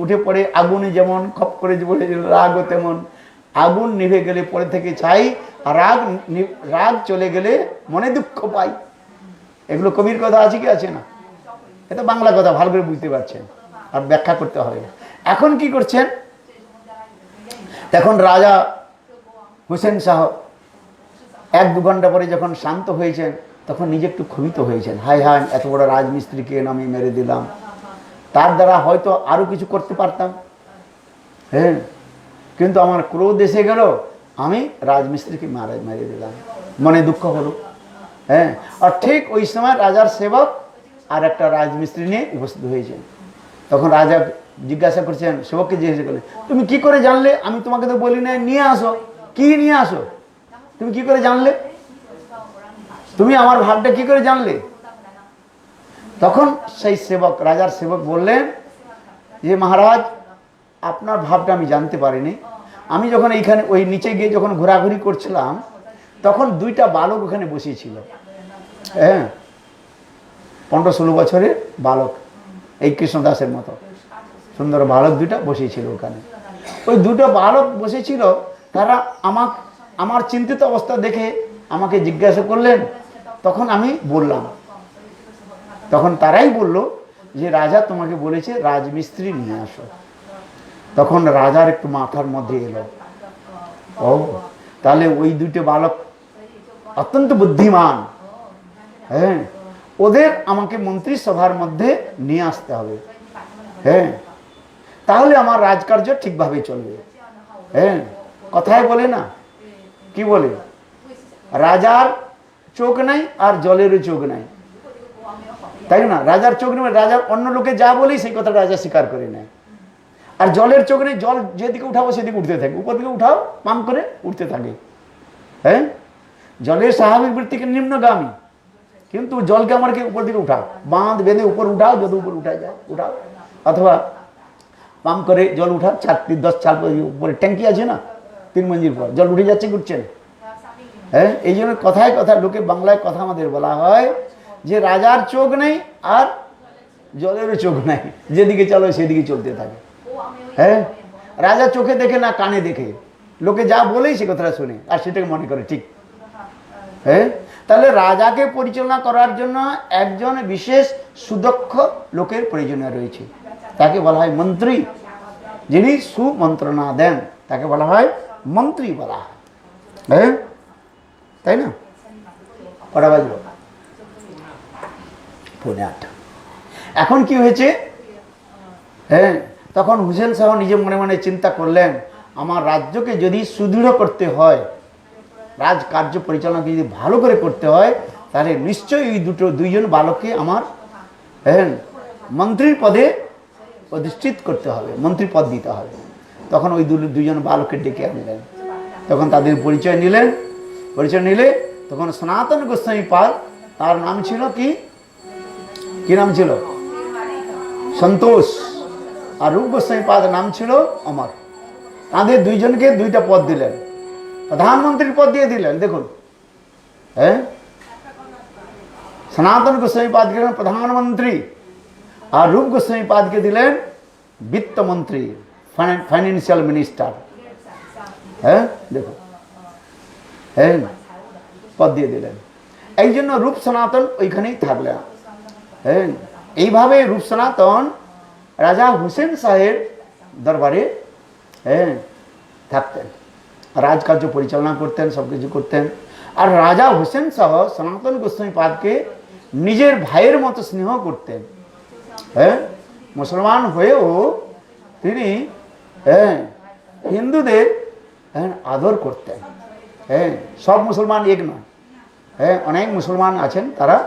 উঠে পড়ে আগুনে, যেমন খপ করে বলে রাগও তেমন। আগুন নিভে গেলে পরে থেকে ছাই, আর রাগ চলে গেলে মনে দুঃখ পাই। এগুলো কবির কথা আছে কি আছে না? এটা বাংলা কথা, ভালো করে বুঝতে পারছেন, আর ব্যাখ্যা করতে হবে। এখন কি করছেন? তখন রাজা হুসেন শাহ 1-2 ঘন্টা পরে যখন শান্ত হয়েছেন, তখন নিজে একটু ক্ষোভিত হয়েছেন। হায় হায়, এত বড় রাজমিস্ত্রিকে আমি মেরে দিলাম, তার দ্বারা হয়তো আরো কিছু করতে পারতাম। হ্যাঁ, কিন্তু আমার ক্রোধ এসে গেল, আমি রাজমিস্ত্রিকে মেরে দিলাম, মনে দুঃখ হলো। হ্যাঁ, আর ঠিক ওই সময় রাজার সেবক আর একটা রাজমিস্ত্রি নিয়ে উপস্থিত হয়েছে। তখন রাজা জিজ্ঞাসা করছেন, সেবককে জিজ্ঞাসা করলেন, তুমি কি করে জানলে? আমি তোমাকে তো বলি না নিয়ে আসো। কি নিয়ে আসো? তুমি কি করে জানলে? তুমি আমার ভাবটা কি করে জানলে? তখন সেই সেবক, রাজার সেবক বললেন যে মহারাজ, আপনার ভাবটা আমি জানতে পারিনি। আমি যখন এইখানে ওই নিচে গিয়ে যখন ঘোরাঘুরি করছিলাম, তখন 2টা বালক ওখানে বসেছিল। হ্যাঁ, 15-16 বছরের বালক, এই কৃষ্ণদাসের মতো সুন্দর বালক 2টা বসেছিল ওখানে। ওই 2টো বালক বসেছিল, তারা আমার চিন্তিত অবস্থা দেখে আমাকে জিজ্ঞাসা করলেন। তখন আমি বললাম, তখন তারাই বলল যে রাজা তোমাকে বলেছে রাজমিস্ত্রি নিয়ে আসো। তখন রাজার একটু মাথার মধ্যে এলো, ও তাহলে ওই 2টো বালক অত্যন্ত বুদ্ধিমান। হ্যাঁ, ওদের আমাকে মন্ত্রিসভার মধ্যে নিয়ে আসতে হবে। হ্যাঁ, তাহলে আমার রাজকার্য ঠিকভাবে চলবে। হ্যাঁ, কথায় বলে না, কি বলে, রাজার চোখ নাই আর জলেরও চোখ নাই, তাই না? রাজার চোখ নেই, রাজার অন্য লোকে যা বলি সেই কথা রাজা স্বীকার করে নেয়। আর জলের চোখ নেই, জল যেদিকে উঠাবো সেদিকে উঠতে থাকে, উপর দিকে উঠাও পাম্প করে উঠতে থাকে। হ্যাঁ, জলের স্বাভাবিক বৃত্তিকে নিম্নগামী, কিন্তু জলকে আমাকে উপর দিকে উঠাও, বাঁধ বেঁধে উপর উঠাও, যদি উপর উঠা যায় উঠাও, অথবা পাম্প করে জল উঠা, 10 চাল উপরে ট্যাঙ্কি আছে না, 3 মঞ্জিল পর জল উঠে যাচ্ছে, উঠছে না। হ্যাঁ, এই জন্য কথায় কথা, লোকে বাংলায় কথা আমাদের বলা হয় যে রাজার চোখ নেই আর জলেরও চোখ নাই, যেদিকে চলো সেদিকে চলতে থাকে। হ্যাঁ, রাজা চোখে দেখে না, কানে দেখে, লোকে যা বলেই সে কথাটা শুনে আর সেটাকে মনে করে ঠিক। হ্যাঁ, তাহলে রাজাকে পরিচালনা করার জন্য একজন বিশেষ সুদক্ষ লোকের প্রয়োজনীয় রয়েছে, তাকে বলা হয় মন্ত্রী। যিনি সুমন্ত্রণা দেন তাকে বলা হয় মন্ত্রী বলা হয়। হ্যাঁ, তাই না? কটা বাজলো? 7:45। এখন কি হয়েছে, হ্যাঁ, তখন হুসেন শাহ নিজে মনে মনে চিন্তা করলেন, আমার রাজ্যকে যদি সুদৃঢ় করতে হয়, রাজকার্য পরিচালনাকে যদি ভালো করে করতে হয়, তাহলে নিশ্চয়ই এই দুইজন বালককে আমার, হ্যাঁ, মন্ত্রীর পদে অধিষ্ঠিত করতে হবে, মন্ত্রী পদ দিতে হবে। তখন ওই দুইজন বালককে ডেকে আনলেন, তখন তাদের পরিচয় নিলেন। পরিচয় নিলে তখন সনাতন গোস্বামী পাদ, তার নাম ছিল কি নাম ছিল? সন্তোষ। আর রূপ গোস্বামী পাদ নাম ছিল অমর। তাদের দুইজনকে দুইটা পদ দিলেন, প্রধানমন্ত্রীর পদ দিয়ে দিলেন। দেখুন, হ্যাঁ, সনাতন গোস্বামী পাদকে দিলেন প্রধানমন্ত্রী, আর রূপ গোস্বামী পাদকে দিলেন বিত্তমন্ত্রী, ফাইন্যান্সিয়াল মিনিস্টার। হ্যাঁ, দেখুন, হ্যাঁ, পদ দিয়ে দিলেন। এই জন্য রূপ সনাতন ওইখানেই থাকলেন। হ্যাঁ, এইভাবে রূপ সনাতন রাজা হুসেন শাহের দরবারে, হ্যাঁ, থাকতেন, রাজকার্য পরিচালনা করতেন, সব কিছু করতেন। আর রাজা হুসেন শাহ সনাতন গোস্বামী পাদকে নিজের ভাইয়ের মতো স্নেহ করতেন। হ্যাঁ, মুসলমান হয়েও তিনি, হ্যাঁ, হিন্দুদের, হ্যাঁ, আদর করতেন। হ্যাঁ, সব মুসলমান এক নয়। হ্যাঁ, অনেক মুসলমান আছেন, তারা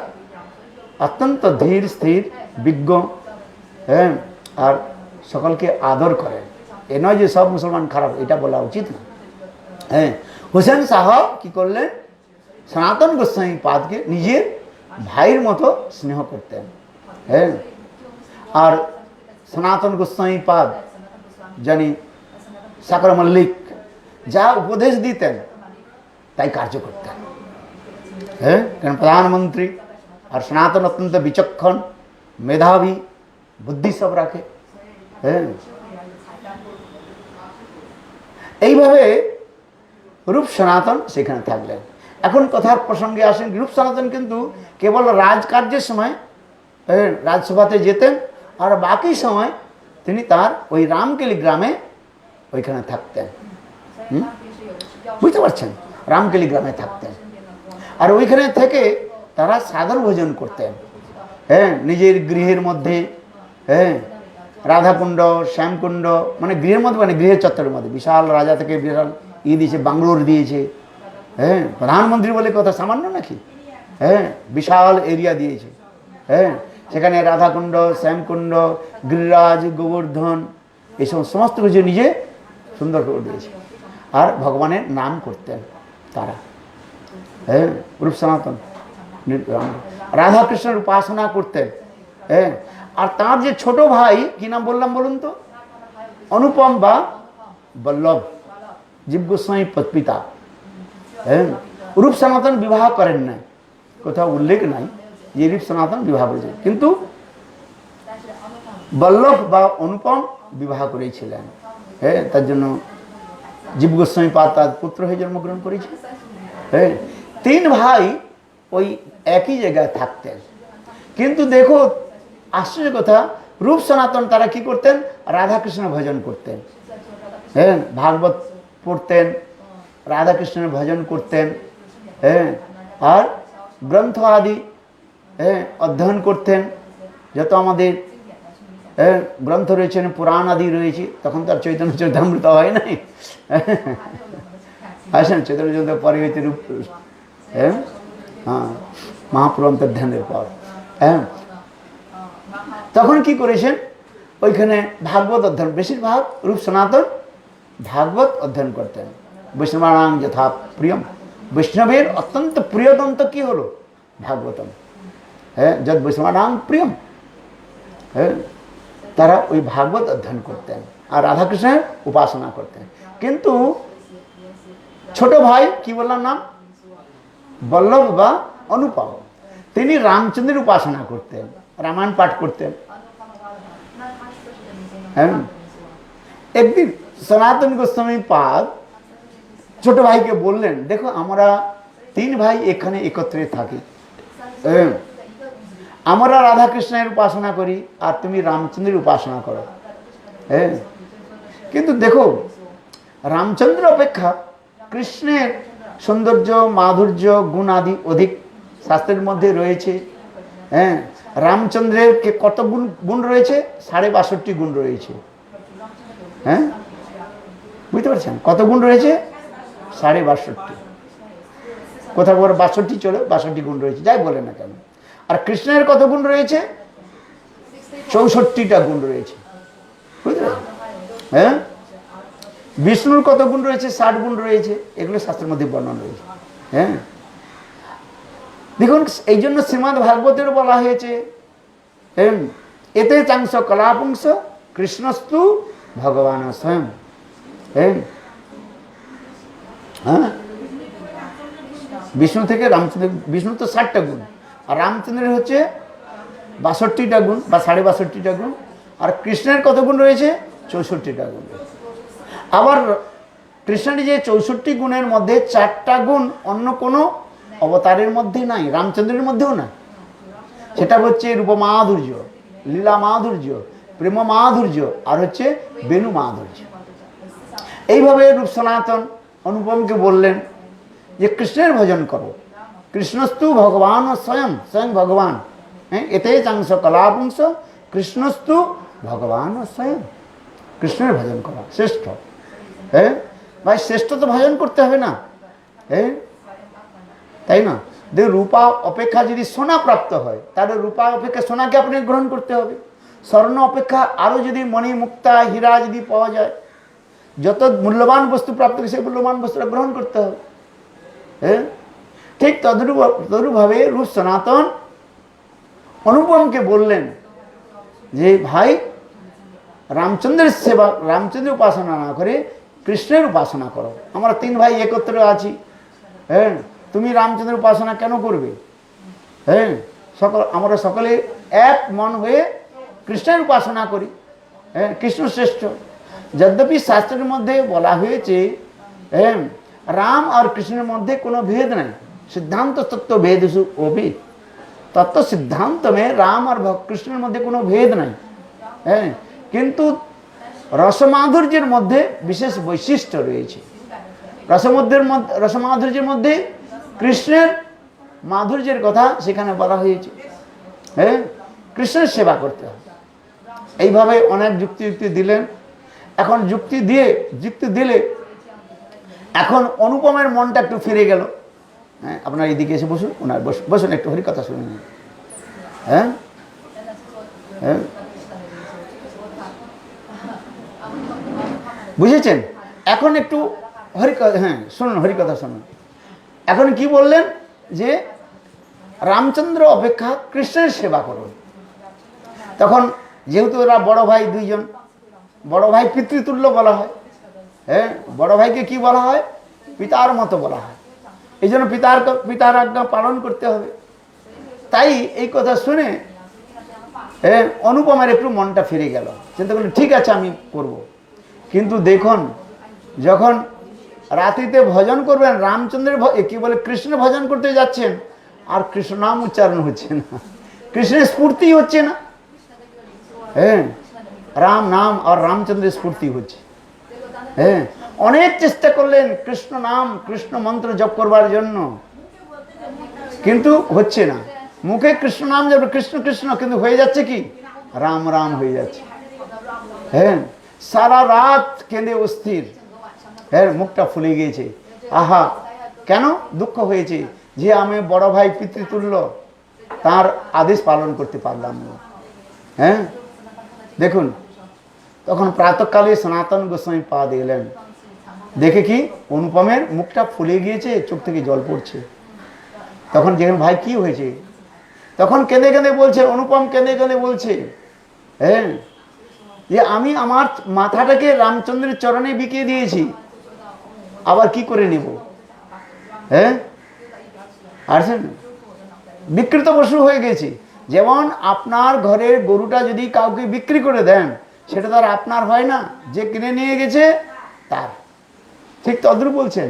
অত্যন্ত ধীর স্থির, বিজ্ঞ, হ্যাঁ, আর সকলকে আদর করেন। এ নয় যে সব মুসলমান খারাপ, এটা বলা উচিত না। হ্যাঁ, হুসেন শাহ কি করলেন, সনাতন গোস্বামী পাদকে নিজের ভাইয়ের মতো স্নেহ করতেন। হ্যাঁ, আর সনাতন গোস্বামী পাদ জানি সাকর মল্লিক যা উপদেশ দিতেন তাই কার্য করতেন। হ্যাঁ, কারণ প্রধানমন্ত্রী আর সনাতন অত্যন্ত বিচক্ষণ, মেধাবী, বুদ্ধি সব রাখে। হ্যাঁ, এইভাবে রূপ সনাতন সেখানে থাকলেন। এখন কথার প্রসঙ্গে আসেন, রূপ সনাতন কিন্তু কেবল রাজকার্যের সময় রাজসভাতে যেতেন, আর বাকি সময় তিনি তার ওই রামকেলি গ্রামে ওইখানে থাকতেন। বুঝতে পারছেন, রামকেলি গ্রামে থাকতেন। আর ওইখানে থেকে তারা সাধারণ ভোজন করতেন। হ্যাঁ, নিজের গৃহের মধ্যে, হ্যাঁ, রাধাকুণ্ড, শ্যামকুণ্ড, মানে গৃহের মধ্যে, মানে গৃহের চত্বরের মধ্যে বিশাল, রাজা থেকে বিশাল দিয়েছে, বাংলোর দিয়েছে। হ্যাঁ, প্রধানমন্ত্রী বলে কথা সামান্য নাকি? হ্যাঁ, বিশাল এরিয়া দিয়েছে। হ্যাঁ, সেখানে রাধাকুণ্ড, শ্যামকুণ্ড, গিরিরাজ, গোবর্ধন, এইসব সমস্ত কিছু নিজে সুন্দর করে দিয়েছে। আর ভগবানের নাম করতেন তারা। হ্যাঁ, রূপ সনাতন রাধাকৃষ্ণের উপাসনা করতেন। হ্যাঁ, আর তার যে ছোট ভাই, কি নাম বললাম বলুন তো? অনুপম বা বল্লভ, জীব গোস্বামী পিতা। হ্যাঁ, রূপ সনাতন বিবাহ করেন না, কোথাও উল্লেখ নাই যে রূপ সনাতন বিবাহ করেছে, কিন্তু বল্লভ বা অনুপম বিবাহ করেছিলেন। হ্যাঁ, তার জন্য জীব গোস্বামী পাদ তার পুত্র হয়ে জন্মগ্রহণ করেছে। হ্যাঁ, তিন ভাই ওই একই জায়গায় থাকতেন। কিন্তু দেখো আশ্চর্য কথা, রূপ সনাতন তারা কি করতেন? রাধাকৃষ্ণ ভজন করতেন। হ্যাঁ, ভাগবত পড়তেন, রাধাকৃষ্ণের ভজন করতেন। হ্যাঁ, আর গ্রন্থ আদি, হ্যাঁ, অধ্যয়ন করতেন। যত আমাদের, হ্যাঁ, গ্রন্থ রয়েছে, পুরাণ আদি রয়েছে, তখন তার চৈতন্য চরিতামৃত হয় নাই। আসেন, চৈতন্য চরিতামৃত পরে হয়েছে রূপ, হ্যাঁ, হ্যাঁ, মহাপ্রভু অন্তর্ধানের পর। হ্যাঁ, তখন কি করেছেন? ওইখানে ভাগবত অধ্যয়ন, বেশিরভাগ রূপ সনাতন ভাগবত অধ্যয়ন করতেন। বৈষ্ণবানাং যথা প্রিয়ম, বৈষ্ণবের অত্যন্ত প্রিয়তম তো কি হলো? ভাগবতম। হ্যাঁ, যদ বৈষ্ণবানাং প্রিয়ম। হ্যাঁ, তারা ওই ভাগবত অধ্যয়ন করতেন আর রাধাকৃষ্ণের উপাসনা করতেন। কিন্তু ছোট ভাই, কি বললাম নাম? বল্লভ বা অনুপম, তিনি রামচন্দ্রের উপাসনা করতেন, রামায়ণ পাঠ করতেন। হ্যাঁ, একদিন সনাতন গোস্বামী পাদ ছোট ভাইকে বললেন, দেখো আমরা তিন ভাই এখানে একত্রে থাকি, আমরা রাধাকৃষ্ণের উপাসনা করি আর তুমি রামচন্দ্রের উপাসনা করো। হ্যাঁ, কিন্তু দেখো রামচন্দ্র অপেক্ষা কৃষ্ণের সৌন্দর্য, মাধুর্য, গুণ আদি অধিক শাস্ত্রের মধ্যে রয়েছে। হ্যাঁ, রামচন্দ্রের কত গুণ রয়েছে? 62.5 গুণ রয়েছে। হ্যাঁ, বুঝতে পারছেন কত গুণ রয়েছে? 62.5। কোথাও বড় 62 চলে, 62 গুণ রয়েছে, যাই বলে না কেন। আর কৃষ্ণের কত গুণ রয়েছে? 64টা গুণ রয়েছে, বুঝতে পারছেন? হ্যাঁ, বিষ্ণুর কত গুণ রয়েছে? 60 গুণ রয়েছে। এগুলো শাস্ত্রের মধ্যে বর্ণনা রয়েছে। হ্যাঁ, দেখুন, এই জন্য শ্রীমদ্ ভাগবতের বলা হয়েছে এতে চাংশ কলাপুংস কৃষ্ণস্তু ভগবান স্বয়ং। হ্যাঁ, বিষ্ণু থেকে রামচন্দ্র, বিষ্ণু তো 60টা গুণ, আর রামচন্দ্রের হচ্ছে 62টা গুণ বা 62.5টা গুণ। আর কৃষ্ণের কত গুণ রয়েছে? 64টা গুণ। আবার কৃষ্ণের যে 64 গুণের মধ্যে 4টা গুণ অন্য কোনো অবতারের মধ্যে নাই, রামচন্দ্রের মধ্যেও না। সেটা হচ্ছে রূপ মাধুর্য, লীলা মাধুর্য, প্রেম মাধুর্য, আর হচ্ছে বেণু মাধুর্য। এইভাবে রূপ সনাতন অনুপমকে বললেন যে কৃষ্ণের ভজন করো, কৃষ্ণস্তু ভগবান স্বয়ং, স্বয়ং ভগবান। হ্যাঁ, এতে চাংশ কলাপুংস কৃষ্ণস্তু ভগবান স্বয়ং। কৃষ্ণের ভজন করা শ্রেষ্ঠ। হ্যাঁ ভাই, শ্রেষ্ঠ তো ভজন করতে হবে না? হ্যাঁ, তাই না? যে রূপা অপেক্ষা যদি সোনা প্রাপ্ত হয়, তাহলে রূপা অপেক্ষা সোনাকে আপনি গ্রহণ করতে হবে। স্বর্ণ অপেক্ষা আরও যদি মণি মুক্তা হীরা যদি পাওয়া যায়, যত মূল্যবান বস্তু প্রাপ্ত হয় সেই মূল্যবান বস্তুটা গ্রহণ করতে হবে। হ্যাঁ, ঠিক তদরূপভাবে রূপ সনাতন অনুপমকে বললেন যে ভাই, রামচন্দ্রের সেবা, রামচন্দ্রের উপাসনা না করে কৃষ্ণের উপাসনা করো। আমরা 3 ভাই একত্রে আছি। হ্যাঁ, তুমি রামচন্দ্রের উপাসনা কেন করবে? হ্যাঁ, আমরা সকলে এক মন হয়ে কৃষ্ণের উপাসনা করি। হ্যাঁ, কৃষ্ণ শ্রেষ্ঠ। যদ্যপি শাস্ত্রের মধ্যে বলা হয়েছে হ্যাঁ, রাম আর কৃষ্ণের মধ্যে কোনো ভেদ নাই। সিদ্ধান্ত তত্ত্ব ভেদসু অভি, তত্ত্ব সিদ্ধান্ত মে রাম আর কৃষ্ণের মধ্যে কোনো ভেদ নাই। হ্যাঁ, কিন্তু রসমাধুর্যের মধ্যে বিশেষ বৈশিষ্ট্য রয়েছে। রসমাধুর্যের মধ্যে কৃষ্ণের মাধুর্যের কথা সেখানে বলা হয়েছে। হ্যাঁ, কৃষ্ণের সেবা করতে হবে। এইভাবে অনেক যুক্তি দিলেন। এখন যুক্তি দিলে এখন অনুপমের মনটা একটু ফিরে গেল। হ্যাঁ, আপনার এইদিকে এসে বসুন, ওনার বসুন, একটু হরি কথা শুনুন। হ্যাঁ, হ্যাঁ, বুঝেছেন? এখন একটু শুনুন, হরিকথা শুনুন। এখন কি বললেন? যে রামচন্দ্র অপেক্ষা কৃষ্ণের সেবা করুন। তখন যেহেতু ওরা বড় ভাই, 2 জন বড় ভাই, পিতৃতুল্য বলা হয়। হ্যাঁ, বড় ভাইকে কি বলা হয়? পিতার মতো বলা হয়। এই জন্য পিতার আজ্ঞা পালন করতে হবে। তাই এই কথা শুনে অনুপমের একটু মনটা ফিরে গেল। চিন্তা করলেন ঠিক আছে আমি করব। কিন্তু দেখুন, যখন রাত্রিতে ভজন করবেন, রামচন্দ্রের কি বলে কৃষ্ণের ভজন করতে যাচ্ছেন, আর কৃষ্ণ নাম উচ্চারণ হচ্ছে না, কৃষ্ণের স্ফূর্তি হচ্ছে না। হ্যাঁ, রাম নাম আর রামচন্দ্রের স্ফূর্তি হচ্ছে। হ্যাঁ, অনেক চেষ্টা করলেন কৃষ্ণ নাম, কৃষ্ণ মন্ত্র জপ করবার জন্য, কিন্তু হচ্ছে না। মুখে কৃষ্ণ নাম জপ, কৃষ্ণ কৃষ্ণ, কিন্তু হয়ে যাচ্ছে কি? রাম রাম হয়ে যাচ্ছে। হ্যাঁ, সারা রাত কেঁদে অস্থির। হ্যাঁ, মুখটা ফুলে গিয়েছে। আহা, কেন দুঃখ হয়েছে? যে আমি বড় ভাই পিতৃতুল্য, তার আদেশ পালন করতে পারলাম না। হ্যাঁ, দেখুন, তখন প্রাতঃকালে সনাতন গোস্বামী পা দিলেন। দেখে কি অনুপমের মুখটা ফুলে গিয়েছে, চোখ থেকে জল পড়ছে। তখন যেখানে ভাই কি হয়েছে, তখন কেঁদে কেঁদে বলছে, অনুপম কেঁদে কেঁদে বলছে হ্যাঁ, যে আমি আমার মাথাটাকে রামচন্দ্রের চরণে বিকিয়ে দিয়েছি, আবার কি করে নেব? হ্যাঁ, আর বিকৃত পশু হয়ে গেছে। যেমন আপনার ঘরের গরুটা যদি কাউকে বিক্রি করে দেন, সেটা তো আর আপনার হয় না, যে কিনে নিয়ে গেছে তার। ঠিক তদ্রূপ বলছেন,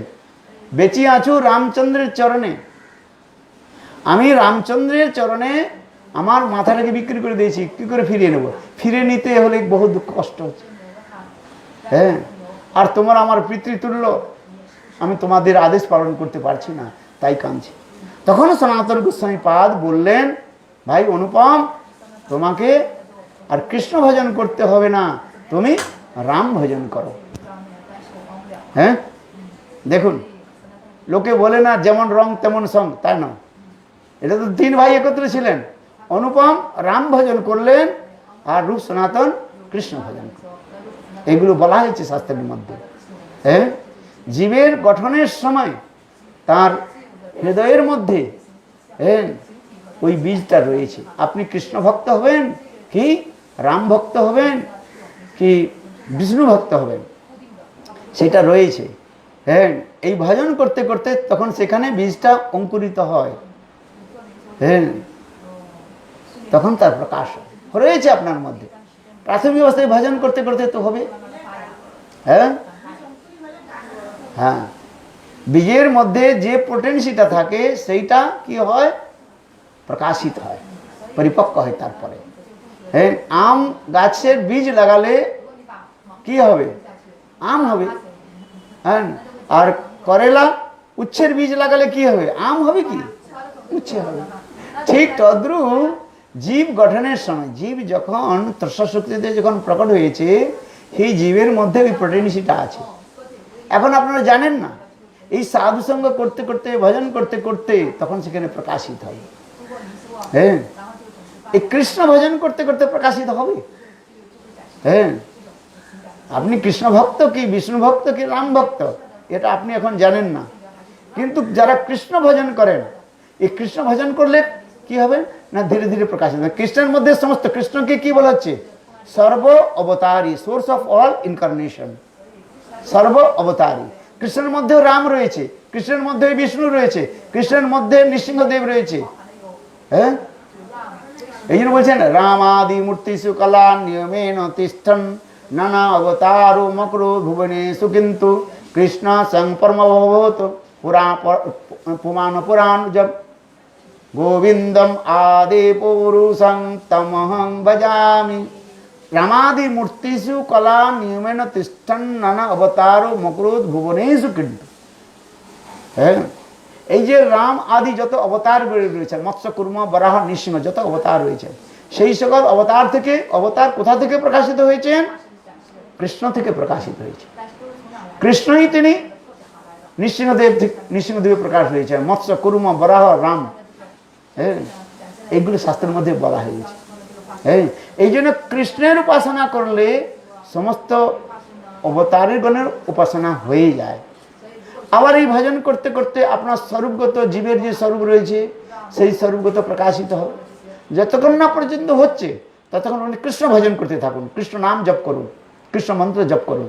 বেঁচে আছো রামচন্দ্রের চরণে, আমি রামচন্দ্রের চরণে আমার মাথাটাকে বিক্রি করে দিয়েছি, কি করে ফিরিয়ে নেব? ফিরে নিতে হলে বহু দুঃখ কষ্ট হচ্ছে। হ্যাঁ, আর তোমার আমার পিতৃতুল্য, আমি তোমাদের আদেশ পালন করতে পারছি না, তাই কাঁদছি। তখন সনাতন গোস্বামী পাদ বললেন ভাই অনুপম, তোমাকে আর কৃষ্ণ ভজন করতে হবে না, তুমি রাম ভজন করো। হ্যাঁ, দেখুন, লোকে বলে না যেমন রং তেমন সং, তাই না? এটা তো 3 ভাই একত্রে ছিলেন। অনুপম রাম ভজন করলেন আর রূপ সনাতন কৃষ্ণ ভজন করলেন। এগুলো বলা হয়েছে শাস্ত্রের মধ্যে। হ্যাঁ, জীবের গঠনের সময় তার হৃদয়ের মধ্যে হ্যাঁ ওই বীজটা রয়েছে। আপনি কৃষ্ণ ভক্ত হবেন কি রাম ভক্ত হবেন কি বিষ্ণু ভক্ত হবেন, সেটা রয়েছে। হ্যাঁ, এই ভজন করতে করতে তখন সেখানে বীজটা অঙ্কুরিত হয়। হ্যাঁ, তখন তার প্রকাশ রয়েছে আপনার মধ্যে। প্রাথমিক অবস্থায় ভজন করতে করতে তো হবে। হ্যাঁ হ্যাঁ, বীজের মধ্যে যে পোটেন্সিটা থাকে সেইটা কি হয়, প্রকাশিত হয়, পরিপক্ক হয়। তারপরে হ্যাঁ, আম গাছের বীজ লাগালে কি হবে, আম হবে। হ্যাঁ, আর করেলা উচ্ছের বীজ লাগালে কি হবে, আম হবে কি, উচ্ছে হবে। ঠিক তদ্রূপ জীব গঠনের সময়, জীব যখন তৃষ্ণা শক্তিতে যখন প্রকট হয়েছে, সেই জীবের মধ্যে ওই পোটেন্সিটা আছে। এখন আপনারা জানেন না, এই সাধুসঙ্গ করতে করতে ভজন করতে করতে তখন সেখানে প্রকাশিত হবে। হ্যাঁ, এই কৃষ্ণ ভজন করতে করতে প্রকাশিত হবে। হ্যাঁ, আপনি কৃষ্ণ ভক্ত কি বিষ্ণু ভক্ত কি রাম ভক্ত, এটা আপনি এখন জানেন না। কিন্তু যারা কৃষ্ণ ভজন করেন, এই কৃষ্ণ ভজন করলে কি হবে না, ধীরে ধীরে প্রকাশিত হবে। কৃষ্ণের মধ্যে সমস্ত, কৃষ্ণকে কি বলা হচ্ছে, সর্ব অবতারী, সোর্স অফ অল ইনকারনেশন, সর্ব অবতারী। কৃষ্ণের মধ্যেও রাম রয়েছে, কৃষ্ণের মধ্যে বিষ্ণু রয়েছে, কৃষ্ণের মধ্যে নৃসিংহদেব রয়েছে। হ্যাঁ, এই জন্য বলছেন রামাদি মূর্তিষু কলা নিয়মেন তিষ্ঠন নানা অবতারো মকরো ভুবনেষু কিন্তু কৃষ্ণ সং পরমভূত পুরাণ পুরাণ জব গোবিন্দম আদি পুরুষং তমহং ভজামি। রামাদি মূর্তিষু কলা নিয়মেন তিষ্ঠন নানা অবতারো মকরোদ ভুবনেষু কিন্তু। হ্যাঁ, এই যে রাম আদি যত অবতার রয়েছে, মৎস্য কুর্ম বরাহ নৃসিংহ যত অবতার রয়েছে, সেই সকল অবতার থেকে, অবতার কোথা থেকে প্রকাশিত হয়েছেন, কৃষ্ণ থেকে প্রকাশিত হয়েছে। কৃষ্ণই তিনি নৃসিংহদেব, নৃসিংহদেবে প্রকাশ হয়েছে, মৎস্য কুর্ম বরাহ রাম। হ্যাঁ, এইগুলো শাস্ত্রের মধ্যে বলা হয়েছে। হ্যাঁ, এই জন্য কৃষ্ণের উপাসনা করলে সমস্ত অবতারের গণের উপাসনা হয়ে যায়। আবার এই ভজন করতে করতে আপনার স্বরূপগত জীবের যে স্বরূপ রয়েছে, সেই স্বরূপগত প্রকাশিত হবে। যতক্ষণ না পর্যন্ত হচ্ছে ততক্ষণ আপনি কৃষ্ণ ভজন করতে থাকুন, কৃষ্ণ নাম জপ করুন, কৃষ্ণ মন্ত্র জপ করুন।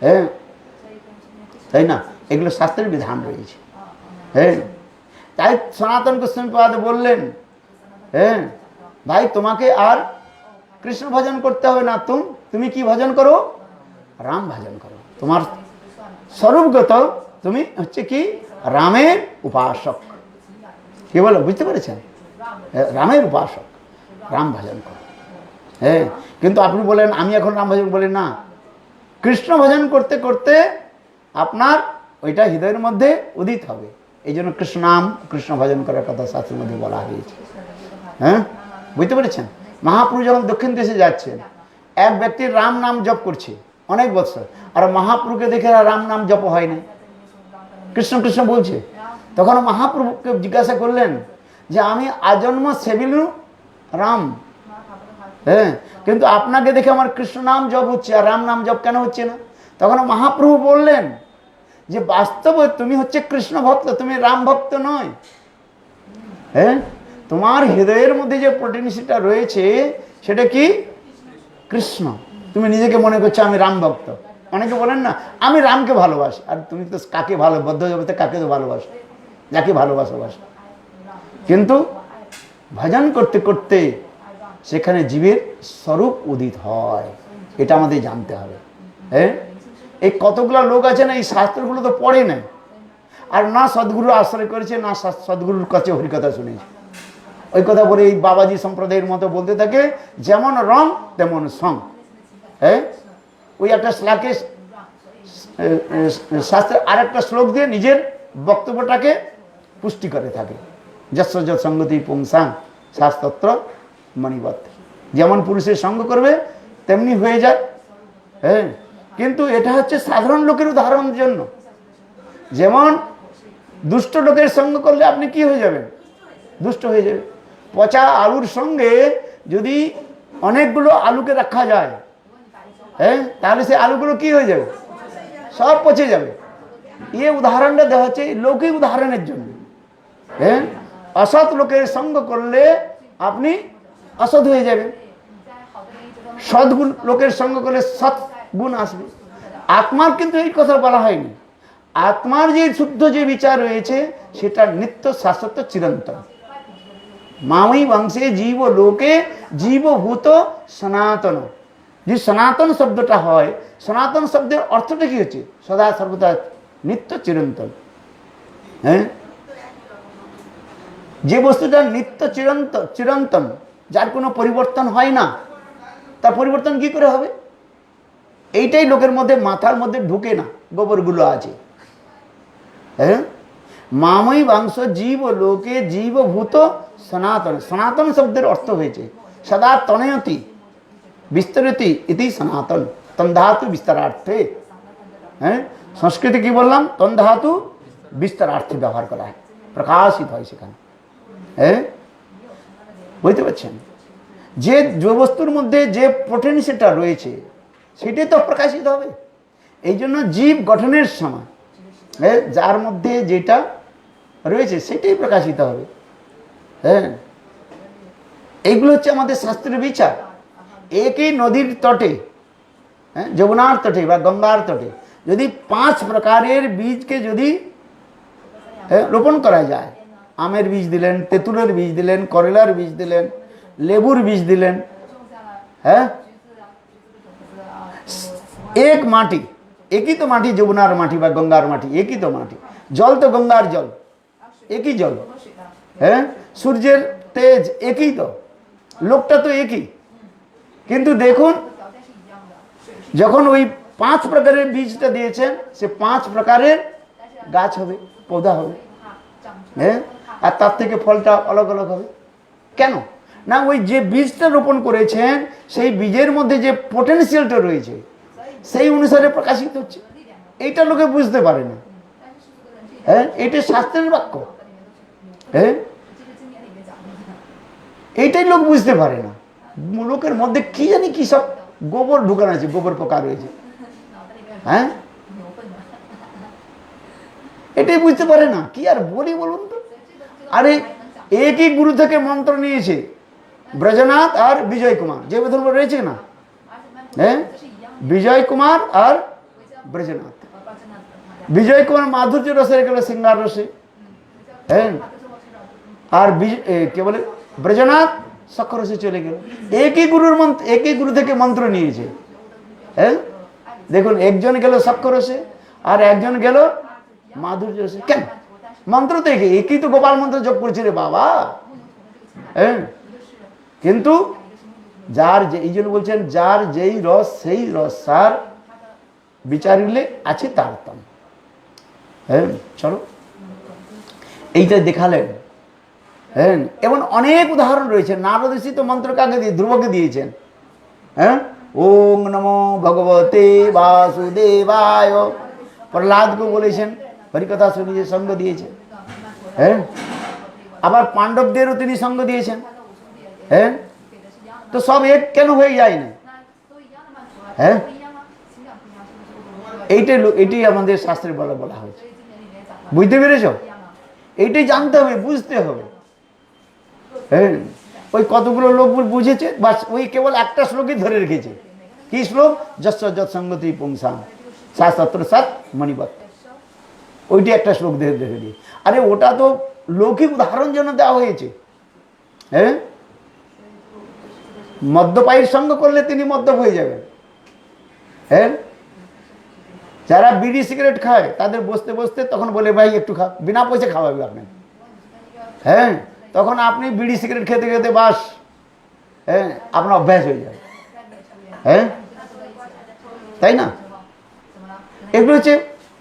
হ্যাঁ, তাই না? এগুলো শাস্ত্রের বিধান রয়েছে। হ্যাঁ, তাই সনাতন গোস্বামীপাদ বললেন, হ্যাঁ ভাই তোমাকে আর কৃষ্ণ ভজন করতে হবে না, তুমি কি ভজন করো, রাম ভজন করো। তোমার স্বরূপগত তুমি হচ্ছে কি রামের উপাসক। কি বলো, বুঝতে পেরেছেন? রামের উপাসক, রাম ভজন করো। হ্যাঁ, কিন্তু আপনি বলেন আমি এখন রাম ভজন, বলেন না, কৃষ্ণ ভজন করতে করতে আপনার ওইটা হৃদয়ের মধ্যে উদিত হবে। এই জন্য কৃষ্ণ নাম, কৃষ্ণ ভজন করার কথা শাস্ত্রের মধ্যে বলা হয়েছে। হ্যাঁ, বুঝতে পেরেছেন? মহাপ্রভু যখন দক্ষিণ দেশে যাচ্ছেন, এক ব্যক্তি রাম নাম জপ করছে অনেক বছর, আর মহাপ্রভুকে দেখে রাম নাম জপ হয় না, কৃষ্ণ কৃষ্ণ বলছে। তখন মহাপ্রভুকে জিজ্ঞাসা করলেন যে আমি আজন্ম সেবিলু রাম, হ্যাঁ, কিন্তু আপনাকে দেখে আমার কৃষ্ণ নাম জপ হচ্ছে আর রাম নাম জপ কেন হচ্ছে না? তখন মহাপ্রভু বললেন যে বাস্তবে তুমি হচ্ছে কৃষ্ণ ভক্ত, তুমি রাম ভক্ত নয়। হ্যাঁ, তোমার হৃদয়ের মধ্যে যে পোটেনশিয়ালটা রয়েছে সেটা কি, কৃষ্ণ। তুমি নিজেকে মনে করছো আমি রাম ভক্ত। অনেকে বলেন না আমি রামকে ভালোবাসি, আর তুমি তো কাকে ভালো, বদ্ধ জগতে কাকে তো ভালোবাসো, যাকে ভালোবাসো বাসো। কিন্তু ভজন করতে করতে সেখানে জীবের স্বরূপ উদিত হয়, এটা আমাদের জানতে হবে। হ্যাঁ, এই কতগুলো লোক আছে না এই শাস্ত্রগুলো তো পড়ে না, আর না সদ্গুরু আশ্রয় করেছে, না সদ্গুরুর কাছে হরিকথা শুনেছে। ওই কথা বলে এই বাবাজি সম্প্রদায়ের মতো বলতে থাকে, যেমন রং তেমন সং। হ্যাঁ, ওই একটা শ্লোকে শাস্ত্রের আর একটা শ্লোক দিয়ে নিজের বক্তব্যটাকে পুষ্টি করে থাকে, যস্য যৎ সঙ্গতি পুংসাং শাস্ত্র মণিবত। যেমন পুরুষের সঙ্গ করবে তেমনি হয়ে যায়। হ্যাঁ, কিন্তু এটা হচ্ছে সাধারণ লোকের উদাহরণের জন্য। যেমন দুষ্ট লোকের সঙ্গ করলে আপনি কি হয়ে যাবেন? দুষ্ট হয়ে যাবে। পচা আলুর সঙ্গে যদি অনেকগুলো আলুকে রাখা যায়, হ্যাঁ, তাহলে সেই আলুগুলো কি হয়ে যাবে? সব পচে যাবে। এই উদাহরণটা দেওয়া হচ্ছে লৌকিক উদাহরণের জন্য। হ্যাঁ, অসৎ লোকের সঙ্গ করলে আপনি অসৎ হয়ে যাবেন, সৎগুণ লোকের সঙ্গ করলে সৎ গুণ আসবে। আত্মার কিন্তু এই কথা বলা হয়নি। আত্মার যে শুদ্ধ যে বিচার রয়েছে সেটা নিত্য শাশ্বত চিরন্তন। মামই বংশে জীব লোকে জীবভূত সনাতন। যে সনাতন শব্দটা হয়, সনাতন শব্দের অর্থটা কি হচ্ছে? সদা সর্বদা নিত্য চিরন্তন। হ্যাঁ, যে বস্তুটা নিত্য চিরন্তন, যার কোনো পরিবর্তন হয় না, তার পরিবর্তন কি করে হবে? এইটাই লোকের মধ্যে মাথার মধ্যে ঢুকে না, গোবরগুলো আছে। হ্যাঁ, মামই বংশ জীব লোকে জীবভূত সনাতন। সনাতন শব্দের অর্থ হয়েছে সদা তনয়তি বিস্তরতি ইতি সনাতন, তন ধাতু বিস্তারার্থে। হ্যাঁ, সংস্কৃতে কি বললাম? তন ধাতু বিস্তারার্থে ব্যবহার করা হয়, প্রকাশিত হয় সেখানে। হ্যাঁ, বুঝতে পারছেন? যে বস্তুর মধ্যে যে পোটেনশিয়ালটা রয়েছে সেটাই তো প্রকাশিত হবে। এই জন্য জীব গঠনের সময় যার মধ্যে যেটা রয়েছে সেটাই প্রকাশিত হবে। হ্যাঁ, এইগুলো হচ্ছে আমাদের শাস্ত্রের বিচার। একই নদীর তটে, হ্যাঁ, যমুনার তটে বা গঙ্গার তটে যদি 5 প্রকারের বীজকে যদি রোপণ করা যায়, আমের বীজ দিলেন, তেঁতুলের বীজ দিলেন, করলার বীজ দিলেন, লেবুর বীজ দিলেন, হ্যাঁ, এক মাটি, একই তো মাটি, যমুনার মাটি বা গঙ্গার মাটি একই তো মাটি, জল তো গঙ্গার জল, একই জল। হ্যাঁ, সূর্যের তেজ একই তো, লোকটা তো একই। কিন্তু দেখুন, যখন ওই 5 প্রকারের বীজটা দিয়েছেন, সে 5 প্রকারের গাছ হবে, পৌধা হবে। হ্যাঁ, আর তার থেকে ফলটা অলগ অলগ হবে। কেন না? ওই যে বীজটা রোপণ করেছেন সেই বীজের মধ্যে যে পোটেনশিয়ালটা রয়েছে সেই অনুসারে প্রকাশিত হচ্ছে। এইটা লোকে বুঝতে পারে না। হ্যাঁ, এটা শাস্ত্রের বাক্য। হ্যাঁ, এইটাই লোক বুঝতে পারে না। লোকের মধ্যে কি জানি কি সব গোবর ঢুকানো আছে, গোবর পোকা রয়েছে। হ্যাঁ, এটাই বুঝতে পারে না। কি আর বলি বলুন তো? আরে একই গুরু থেকে মন্ত্র নিয়েছে ব্রজনাথ আর বিজয় কুমার, যে ধর্ম রয়েছে না। হ্যাঁ, বিজয় কুমার আর ব্রজনাথ। বিজয় কুমার মাধুর্য রসে গেল সিঙ্গার রসে। হ্যাঁ, আর কে বলে ব্রজনাথ সক্ষ রসে চলে গেল। একই গুরুর মন্ত্র, একই গুরু থেকে মন্ত্র নিয়েছে। হ্যাঁ, দেখুন, একজন গেল সক্ষ রসে আর একজন গেল মাধুর্য রসে। কেন? মন্ত্র তো একই তো, গোপাল মন্ত্র যোগ করছে রে বাবা। হ্যাঁ, কিন্তু যার যে, এই জন্য বলছেন যার যেই রস সেই রস সার বিচারিলে আছে তার তম। হ্যাঁ, চলো এইটা দেখালেন। হ্যাঁ, এবং অনেক উদাহরণ রয়েছে। নারদ ঋষি তো মন্ত্র কাকে দিয়ে? ধ্রুবকে দিয়েছেন। হ্যাঁ, ওং নমো ভগবতে বাসুদেবায়। প্রহ্লাদকে বলেছেন, হরিকথা শুনিয়ে সঙ্গ দিয়েছেন। হ্যাঁ, আবার পাণ্ডবদেরও তিনি সঙ্গ দিয়েছেন। হ্যাঁ, তো সব এক কেন হয়ে যায় না? হ্যাঁ, এইটাই আমাদের শাস্ত্রের বলা হয়েছে। বুঝতে পেরেছ? এইটাই জানতে হবে, বুঝতে হবে। হ্যাঁ, ওই কতগুলো লোক বুঝেছে, বাস ওই কেবল একটা শ্লোকই ধরে রেখেছে। কি শ্লোক? যস্য যৎসঙ্গতি পুংসাং শাস্ত্র সাত মণিবত। ওইটি একটা শ্লোক দেখে দিয়ে। আরে ওটা তো লৌকিক উদাহরণ জন্য দেওয়া হয়েছে। হ্যাঁ, মদ্যপায়ীর সঙ্গ করলে তিনি মদ্যপ হয়ে যাবেন। হ্যাঁ, যারা বিড়ি সিগারেট খায় তাদের বসতে বসতে তখন বলে ভাই একটু খা, বিনা পয়সা খাওয়াবে আপনি। হ্যাঁ, তখন আপনি বিড়ি সিগারেট খেতে খেতে বাস, হ্যাঁ, আপনার অভ্যাস হয়ে যাবে। হ্যাঁ, তাই না? এগুলো হচ্ছে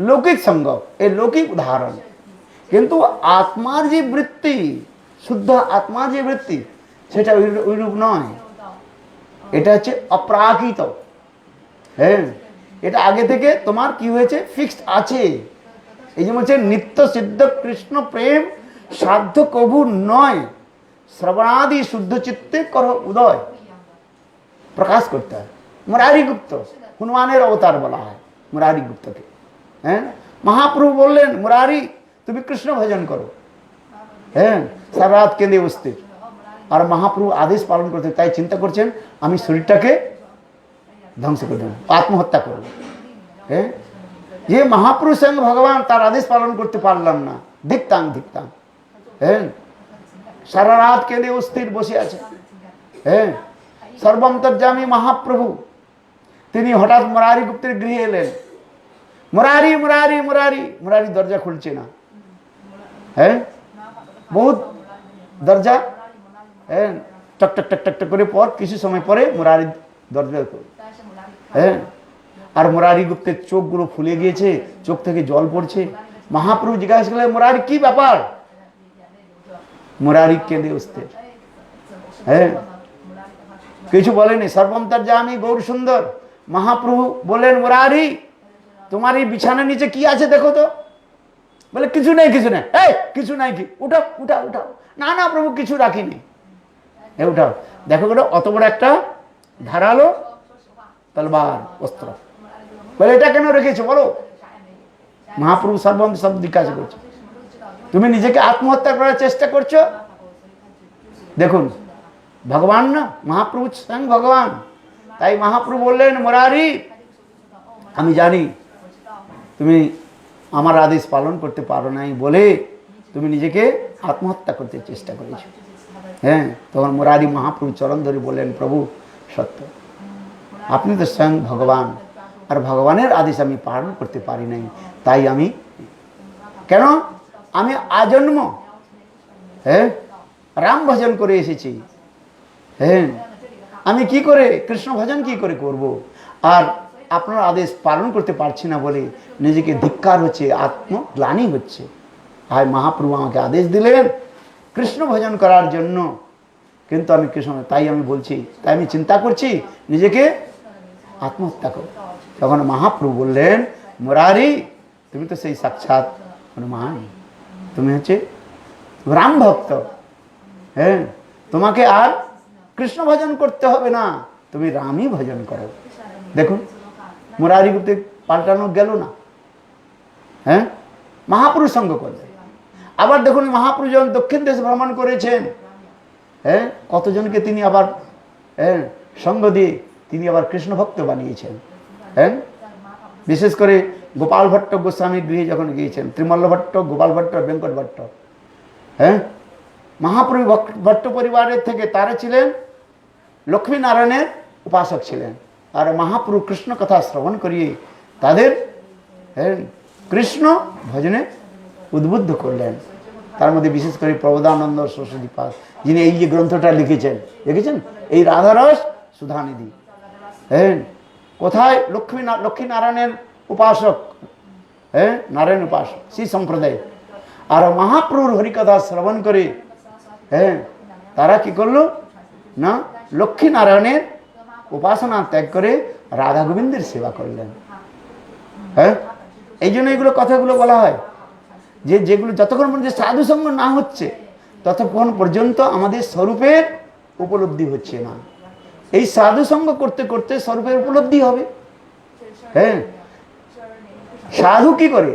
লৌকিক সঙ্গ, এই লৌকিক উদাহরণ। কিন্তু আত্মার যে বৃত্তি, শুদ্ধ আত্মার যে বৃত্তি, সেটা ওই রূপ নয়, এটা হচ্ছে অপ্রাকৃত। হ্যাঁ, এটা আগে থেকে তোমার কি হয়েছে, ফিক্সড আছে। এই যে বলছে নিত্য সিদ্ধ কৃষ্ণ প্রেম সাধ্য কভু নয়, শ্রবণাদি শুদ্ধ চিত্তে করো উদয়। প্রকাশ করতে হয়। মুরারি গুপ্ত হনুমানের অবতার বলা হয় মুরারি গুপ্তকে। হ্যাঁ, মহাপ্রভু বললেন মুরারি তুমি কৃষ্ণ ভজন করো। হ্যাঁ, সারা রাত কেঁদে উপস্থিত। আর মহাপ্রভু আদেশ পালন করতে, তাই চিন্তা করছেন আমি শরীরটাকে ধ্বংস করে দেব, আত্মহত্যা করব। হ্যাঁ, যে মহাপুরুষ স্বয়ং ভগবান, তার আদেশ পালন করতে পারলাম না, ধিক্তাং ধিক্তাং। হ্যাঁ, সারা রাত কেঁদে অস্থির বসে আছে। হ্যাঁ, সর্বান্তর্যামী মহাপ্রভু তিনি হঠাৎ মুরারি গুপ্তের গৃহে এলেন। মুরারি মুরারি মুরারি, মুরারি দরজা খুলছে না। হ্যাঁ, বহুত দরজা, হ্যাঁ, টক টক টক টক টক করে পর কিছু সময় পরে মুরারি দরজা। হ্যাঁ, আর মুরারি গুপ্তের চোখগুলো ফুলে গিয়েছে, চোখ থেকে জল পড়ছে। মহাপ্রভু জিজ্ঞাসা করলেন মুরারি কি ব্যাপার? মুরারি কেঁদে উঠতে। হ্যাঁ, কিছু বলেনি। সর্বন্তর্যামী গৌর সুন্দর মহাপ্রভু বললেন মুরারি তোমার এই বিছানার নিচে কি আছে দেখো তো। বলে কিছু নেই, কিছু নেই। এই কিছু নাই কি? উঠাও উঠাও উঠাও। না না প্রভু কিছু রাখিনি। উঠাও, দেখো ওটা অত বড় একটা ধারালো তলবার অস্ত্র। বলে এটা কেন রেখেছো বলো? মহাপ্রভু সর্বন্ত সব জিজ্ঞাসা করছে, তুমি নিজেকে আত্মহত্যা করার চেষ্টা করছো। দেখুন ভগবান না, মহাপ্রভু স্বয়ং ভগবান। তাই মহাপ্রভু বললেন মুরারি আমি জানি তুমি আমার আদেশ পালন করতে পারো নাই বলে তুমি নিজেকে আত্মহত্যা করতে চেষ্টা করেছো। হ্যাঁ, তখন মুরারি মহাপ্রভু চরণ ধরে বললেন প্রভু সত্য, আপনি তো স্বয়ং ভগবান, আর ভগবানের আদেশ আমি পালন করতে পারি নাই। তাই আমি কেন, আমি আজন্ম হ্যাঁ রাম ভজন করে এসেছি। হ্যাঁ, আমি কি করে কৃষ্ণ ভজন কি করে করব? আর আপনার আদেশ পালন করতে পারছি না বলে নিজেকে ধিক্কার হচ্ছে, আত্মগ্লানি হচ্ছে। আর মহাপ্রভু আমাকে আদেশ দিলেন কৃষ্ণ ভজন করার জন্য, কিন্তু আমি কৃষ্ণ, তাই আমি বলছি, তাই আমি চিন্তা করছি নিজেকে আত্মহত্যা করো। তখন মহাপ্রভু বললেন মুরারি তুমি তো সেই সাক্ষাৎ হনুমান, তুমি হচ্ছে রাম ভক্ত। হ্যাঁ, তোমাকে আর কৃষ্ণ ভজন করতে হবে না, তুমি রামই ভজন করো। দেখুন মুরারি গুপ্তে পাল্টানো গেল না। হ্যাঁ, মহাপুরুষ সঙ্গ করলেন। আবার দেখুন মহাপুরুষ যখন দক্ষিণ দেশ ভ্রমণ করেছেন, হ্যাঁ, কতজনকে তিনি আবার হ্যাঁ সঙ্গ দিয়ে তিনি আবার কৃষ্ণ ভক্ত বানিয়েছেন। হ্যাঁ, বিশেষ করে গোপাল ভট্ট গোস্বামীর গৃহে যখন গিয়েছেন, ত্রিমল্ল ভট্ট, গোপাল ভট্ট, বেঙ্কট ভট্ট। হ্যাঁ, মহাপ্রভু ভট্ট পরিবারের থেকে তারা ছিলেন লক্ষ্মী নারায়ণের উপাসক ছিলেন। আর মহাপ্রভু কৃষ্ণ কথা শ্রবণ করিয়ে তাদের হ্যাঁ কৃষ্ণ ভজনে উদ্বুদ্ধ করলেন। তার মধ্যে বিশেষ করে প্রবোধানন্দ সরস্বতী পাদ, যিনি এই যে গ্রন্থটা লিখেছেন, দেখেছেন এই রাধারস সুধানিধি। হ্যাঁ, কোথায় লক্ষ্মী নারায়ণের উপাসক, হ্যাঁ নারায়ণ উপাসক সেই সম্প্রদায়। আর মহাপ্রভুর হরিকথা শ্রবণ করে হ্যাঁ তারা কি করলো না, লক্ষ্মী নারায়ণের উপাসনা ত্যাগ করে রাধা গোবিন্দের সেবা করলেন। হ্যাঁ, এই জন্য এগুলো কথাগুলো বলা হয় যে যেগুলো যতক্ষণ পর্যন্ত সাধু সঙ্গ না হচ্ছে ততক্ষণ পর্যন্ত আমাদের স্বরূপের উপলব্ধি হচ্ছে না। এই সাধু সঙ্গ করতে করতে স্বরূপের উপলব্ধি হবে। হ্যাঁ, সাধু কি করে,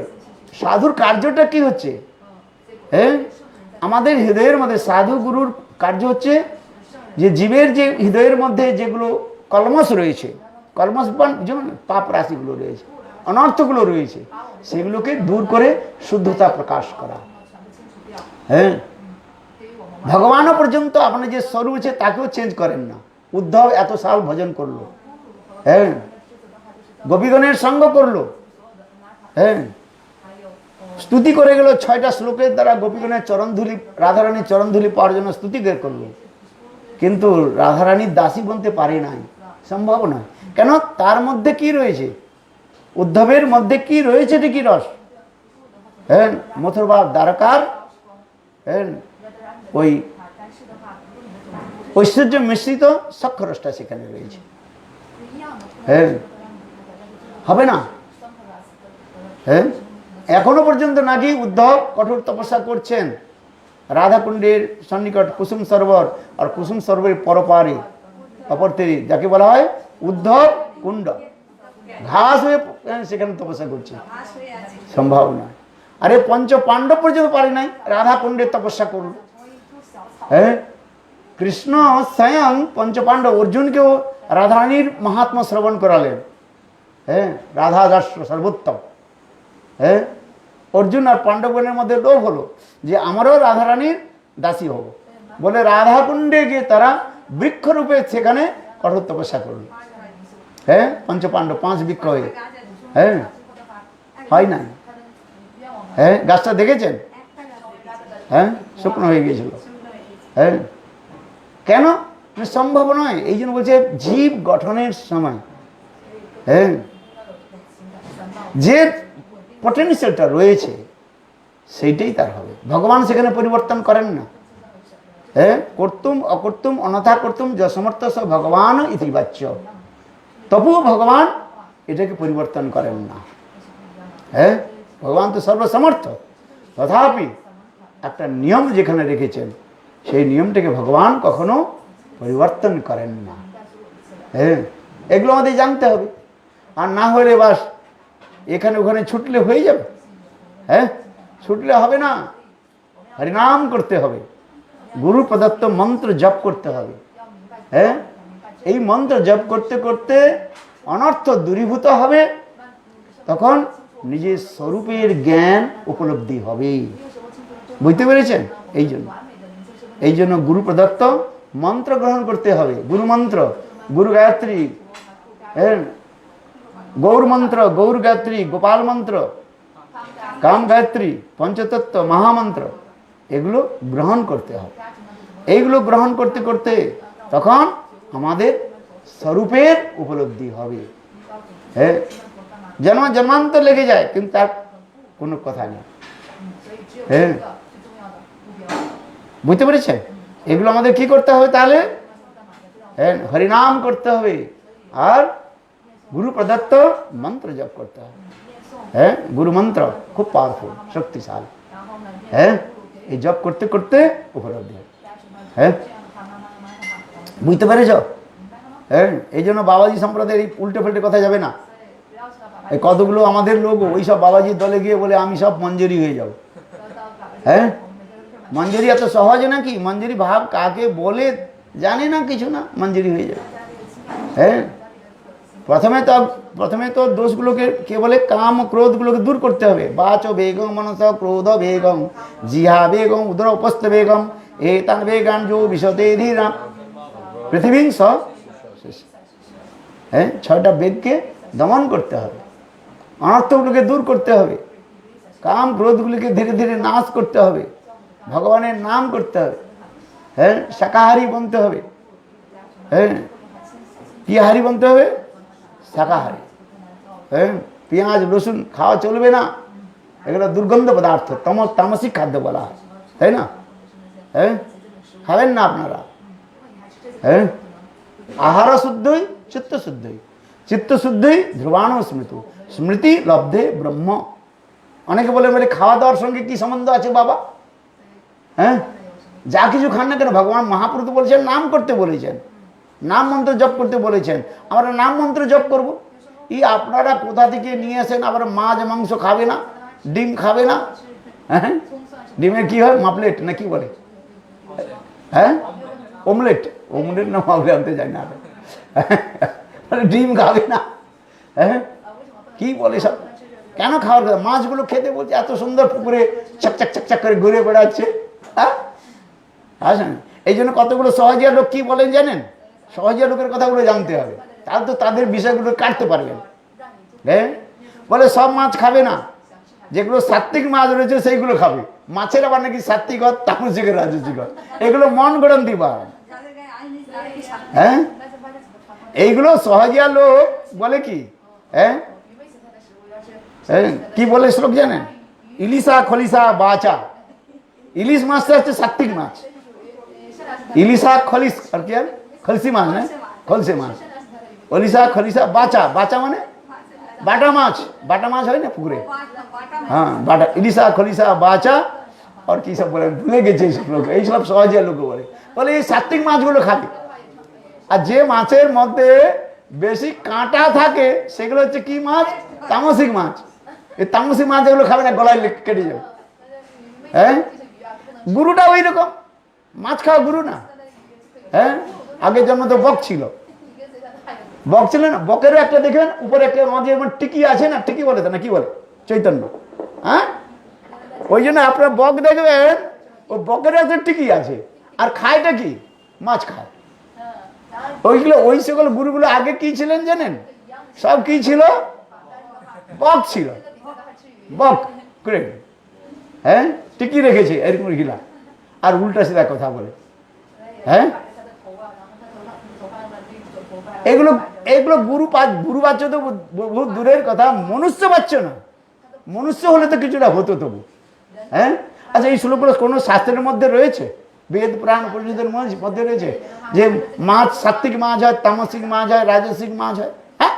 সাধুর কার্যটা কি হচ্ছে? হ্যাঁ, আমাদের হৃদয়ের মধ্যে সাধু গুরুর কার্য হচ্ছে যে জীবের যে হৃদয়ের মধ্যে যেগুলো কলমশ রয়েছে, কলমশ যেমন পাপ রাশিগুলো রয়েছে, অনর্থগুলো রয়েছে, সেগুলোকে দূর করে শুদ্ধতা প্রকাশ করা। হ্যাঁ, ভগবানও পর্যন্ত আপনার যে স্বরূপ আছে তাকেও চেঞ্জ করেন না। উদ্ধব এত সাল ভজন করলো, হ্যাঁ গোপীগণের সঙ্গ করলো, হ্যাঁ স্তুতি করে গেল 6টা শ্লোকের দ্বারা গোপীগণের চরণধুলি, রাধারানীর চরণধুলি পাওয়ার জন্য স্তুতি করলো, কিন্তু রাধারানীর দাসী বলতে পারে নাই, সম্ভব নয়। কেন, তার মধ্যে কি রয়েছে, উদ্ধবের মধ্যে কি রয়েছে, কি রস। হ্যাঁ, মথুরবা দ্বারকার হ্যাঁ ওই ঐশ্বর্য মিশ্রিত সক্ষরসটা সেখানে রয়েছে। হ্যাঁ, হবে না? হ্যাঁ, এখনো পর্যন্ত নাকি উদ্ধব কঠোর তপস্যা করছেন রাধাকুণ্ডের সন্নিকট কুসুম সরোবর, আর কুসুম সরোবরের পরপারে অপর তীরে যাকে বলা হয় উদ্ধব কুণ্ড, ঘাস হয়ে সেখানে তপস্যা করছে সম্ভাবনা। আরে পঞ্চ পাণ্ডব পর্যন্ত পারে নাই, রাধা কুণ্ডের তপস্যা করল। হ্যাঁ, কৃষ্ণ স্বয়ং পঞ্চপাণ্ডব অর্জুনকেও রাধারানীর মাহাত্ম্য শ্রবণ করালেন। হ্যাঁ, রাধা দাস সর্বোত্তম। হ্যাঁ, অর্জুন আর পাণ্ডবগণের মধ্যে লোভ হলো যে আমারও রাধারানীর দাসী হব বলে রাধাকুণ্ডে গিয়ে তারা বৃক্ষরূপে সেখানে কঠোর তপস্যা করল। হ্যাঁ, পঞ্চপাণ্ডব 5 বৃক্ষ হয়ে। হ্যাঁ, হয় নাই? হ্যাঁ, গাছটা দেখেছেন? হ্যাঁ, শুকনো হয়ে গিয়েছিল। হ্যাঁ, কেন? সম্ভব নয়। এই জন্য বলছে জীব গঠনের সময় হ্যাঁ যে পটেনশিয়ালটা রয়েছে সেইটাই তার হবে। ভগবান সেখানে পরিবর্তন করেন না। হ্যাঁ, কর্তুম অকর্তুম অনথা কর্তুম যসমর্থ স ভগবান ইতিবাচ্য, তবুও ভগবান এটাকে পরিবর্তন করেন না। হ্যাঁ, ভগবান তো সর্বসমর্থ, তথাপি একটা নিয়ম যেখানে রেখেছেন সেই নিয়মটাকে ভগবান কখনো পরিবর্তন করেন না। হ্যাঁ, এগুলো আমাদের জানতে হবে। আর না হলে বাস এখানে ওখানে ছুটলে হয়ে যাবে। হ্যাঁ, ছুটলে হবে না, হরিনাম করতে হবে, গুরু প্রদত্ত মন্ত্র জপ করতে হবে। হ্যাঁ, এই মন্ত্র জপ করতে করতে অনর্থ দূরীভূত হবে, তখন নিজের স্বরূপের জ্ঞান উপলব্ধি হবে। বুঝতে পেরেছেন? এই জন্য গুরু প্রদত্ত মন্ত্র গ্রহণ করতে হবে। গুরু মন্ত্র, গুরু গায়ত্রী, গৌর মন্ত্র, গৌর গায়ত্রী, গোপাল মন্ত্র, কাম গায়ত্রী, পঞ্চতত্ত্ব, মহামন্ত্র, এগুলো গ্রহণ করতে হবে। এইগুলো গ্রহণ করতে করতে তখন আমাদের স্বরূপের উপলব্ধি হবে। হ্যাঁ, জন্ম জন্মান্তর লেগে যায় কিন্তু তার কোনো কথা নেই। হ্যাঁ, বুঝতে পেরেছেন? এগুলো আমাদের কি করতে হবে তাহলে? হ্যাঁ, হরিনাম করতে হবে আর গুরু প্রদত্ত মন্ত্র জপ করতে হবে। হ্যাঁ, গুরু মন্ত্র খুব পাওয়ারফুল, শক্তিশালী। হ্যাঁ, এই জপ করতে করতে উপলব্ধি হবে। হ্যাঁ, বুঝতে পেরেছ? হ্যাঁ, এই জন্য বাবাজি সম্প্রদায়ের এই উল্টে পাল্টে কথা যাবে না। এই কতগুলো আমাদের লোক ওই সব বাবাজির দলে গিয়ে বলে আমি সব মঞ্জুরি হয়ে যাব। হ্যাঁ, মঞ্জুরি এত সহজ নাকি? মঞ্জুরি ভাব কাকে বলে জানে না, কিছু না, মঞ্জুরি হয়ে যাবে। হ্যাঁ, প্রথমে তো দোষগুলোকে কে বলে? কাম ক্রোধগুলোকে দূর করতে হবে। বাচ বেগম মনস ক্রোধ বেগম জিহা বেগম উদর উপস্থ বেগম এতান বেগান যো বিশদে ধীরাম পৃথিবী স। হ্যাঁ, 6টা বেগকে দমন করতে হবে, অনর্থগুলোকে দূর করতে হবে, কাম ক্রোধগুলিকে ধীরে ধীরে নাশ করতে হবে, ভগবানের নাম করতে হবে। হ্যাঁ, শাকাহারি বনতে হবে। হ্যাঁ, কি হারি বনতে হবে? শাকাহারি। হ্যাঁ, পেঁয়াজ রসুন খাওয়া চলবে না, এগুলো দুর্গন্ধ পদার্থ, তামসিক খাদ্য বলা হয়, তাই না? হ্যাঁ, খাবেন না আপনারা। হ্যাঁ, আহার শুদ্ধই চিত্ত শুদ্ধই, চিত্ত শুদ্ধই ধ্রুবাণ স্মৃতি, স্মৃতি লব্ধে ব্রহ্ম। অনেকে বলে বলে খাওয়া দাওয়ার সঙ্গে কি সম্বন্ধ আছে বাবা? হ্যাঁ, যা কিছু খান না কেন, ভগবান মহাপুরুষ বলেছেন নাম করতে বলেছেন, নাম মন্ত্র জপ করতে বলেছেন। আমরা নাম মন্ত্র জপ করব। আপনারা কোথা থেকে নিয়ে আসেন? আবার মাছ মাংস খাবে না, ডিম খাবে না। হ্যাঁ, ডিমের কি হয়? মাপলেট না কি বলে? হ্যাঁ, অমলেট, অমলেট না মাপলে আনতে যাই না, ডিম খাবে না। হ্যাঁ, কি বলে সব? কেন খাওয়ার কথা? মাছগুলো খেতে বলছে, এত সুন্দর পুকুরে চকচক চকচক করে ঘুরে বেড়াচ্ছে। হ্যাঁ, আসেন। এই জন্য কতগুলো সহজিয়া লোক কি বলেন জানেন? সহজিয়া লোকের কথাগুলো জানতে হবে, তাহলে তো তাদের বিষয়গুলো কাটতে পারবেন। হ্যাঁ, বলে সব মাছ খাবে না, যেগুলো সাত্বিক মাছ রয়েছে সেইগুলো খাবে। মাছের আবার নাকি সাত্বিক, তামসিক, রাজসিক, এগুলো মন গড়ন্তি বা। হ্যাঁ, এইগুলো সহজিয়া লোক বলে কি? হ্যাঁ, কি বলে শ্লোক জানেন? ইলিশা খলিশা বাচা। ইলিশ মাছটা হচ্ছে সাত্বিক মাছ, ইলিশা খলিস আর কি আর খলসি মাছ না, খলসে মাছ, অলিশা খলিশা বাচা, বাচা মানে বাটা মাছ, বাটা মাছ হয় না পুকুরে, হ্যাঁ বাটা, ইলিশা খলিশা বাচা আর কি সব বলে ভুলে গেছে এইসব লোক, এইসব সহজে লোক বলে, বলে এই সাত্বিক মাছগুলো খাবে। আর যে মাছের মধ্যে বেশি কাঁটা থাকে সেগুলো হচ্ছে কি মাছ, তামসিক মাছ। এই তামসিক মাছ এগুলো খাবে না, গলায় কেটে যাবে। হ্যাঁ, গুরুটা ওই রকম, মাছ খাওয়া গুরু না। হ্যাঁ, আগের জন্ম তো বক ছিল, বক ছিল না, বকেরও একটা দেখবেন উপরে একটা মাঝে টিকি আছে না, টিকি বলে তো না কি বলে চৈতন্য, হ্যাঁ ওই জন্য আপনার বক দেখবেন ও বকের একটা টিকি আছে, আর খায়টা কি মাছ খায়। ওইগুলো ওই সকল গুরুগুলো আগে কি ছিলেন জানেন, সব কি ছিল, বক ছিল, বক করে, হ্যাঁ টিকি রেখেছে এরকম গিলা, আর উল্টা সিধা কথা বলে। হ্যাঁ, এগুলো এগুলো গুরু বাচ্চ তো বহুত দূরের কথা, মনুষ্য বাচ্চ না, মনুষ্য হলে তো কিছুটা হতো তবু। হ্যাঁ, আচ্ছা এই শ্লোকগুলো কোনো শাস্ত্রের মধ্যে রয়েছে, বেদ পুরাণ উপনিষদের মধ্যে রয়েছে যে মাছ সাত্বিক মাছ হয়, তামসিক মাছ হয়, রাজসিক মাছ হয়? হ্যাঁ,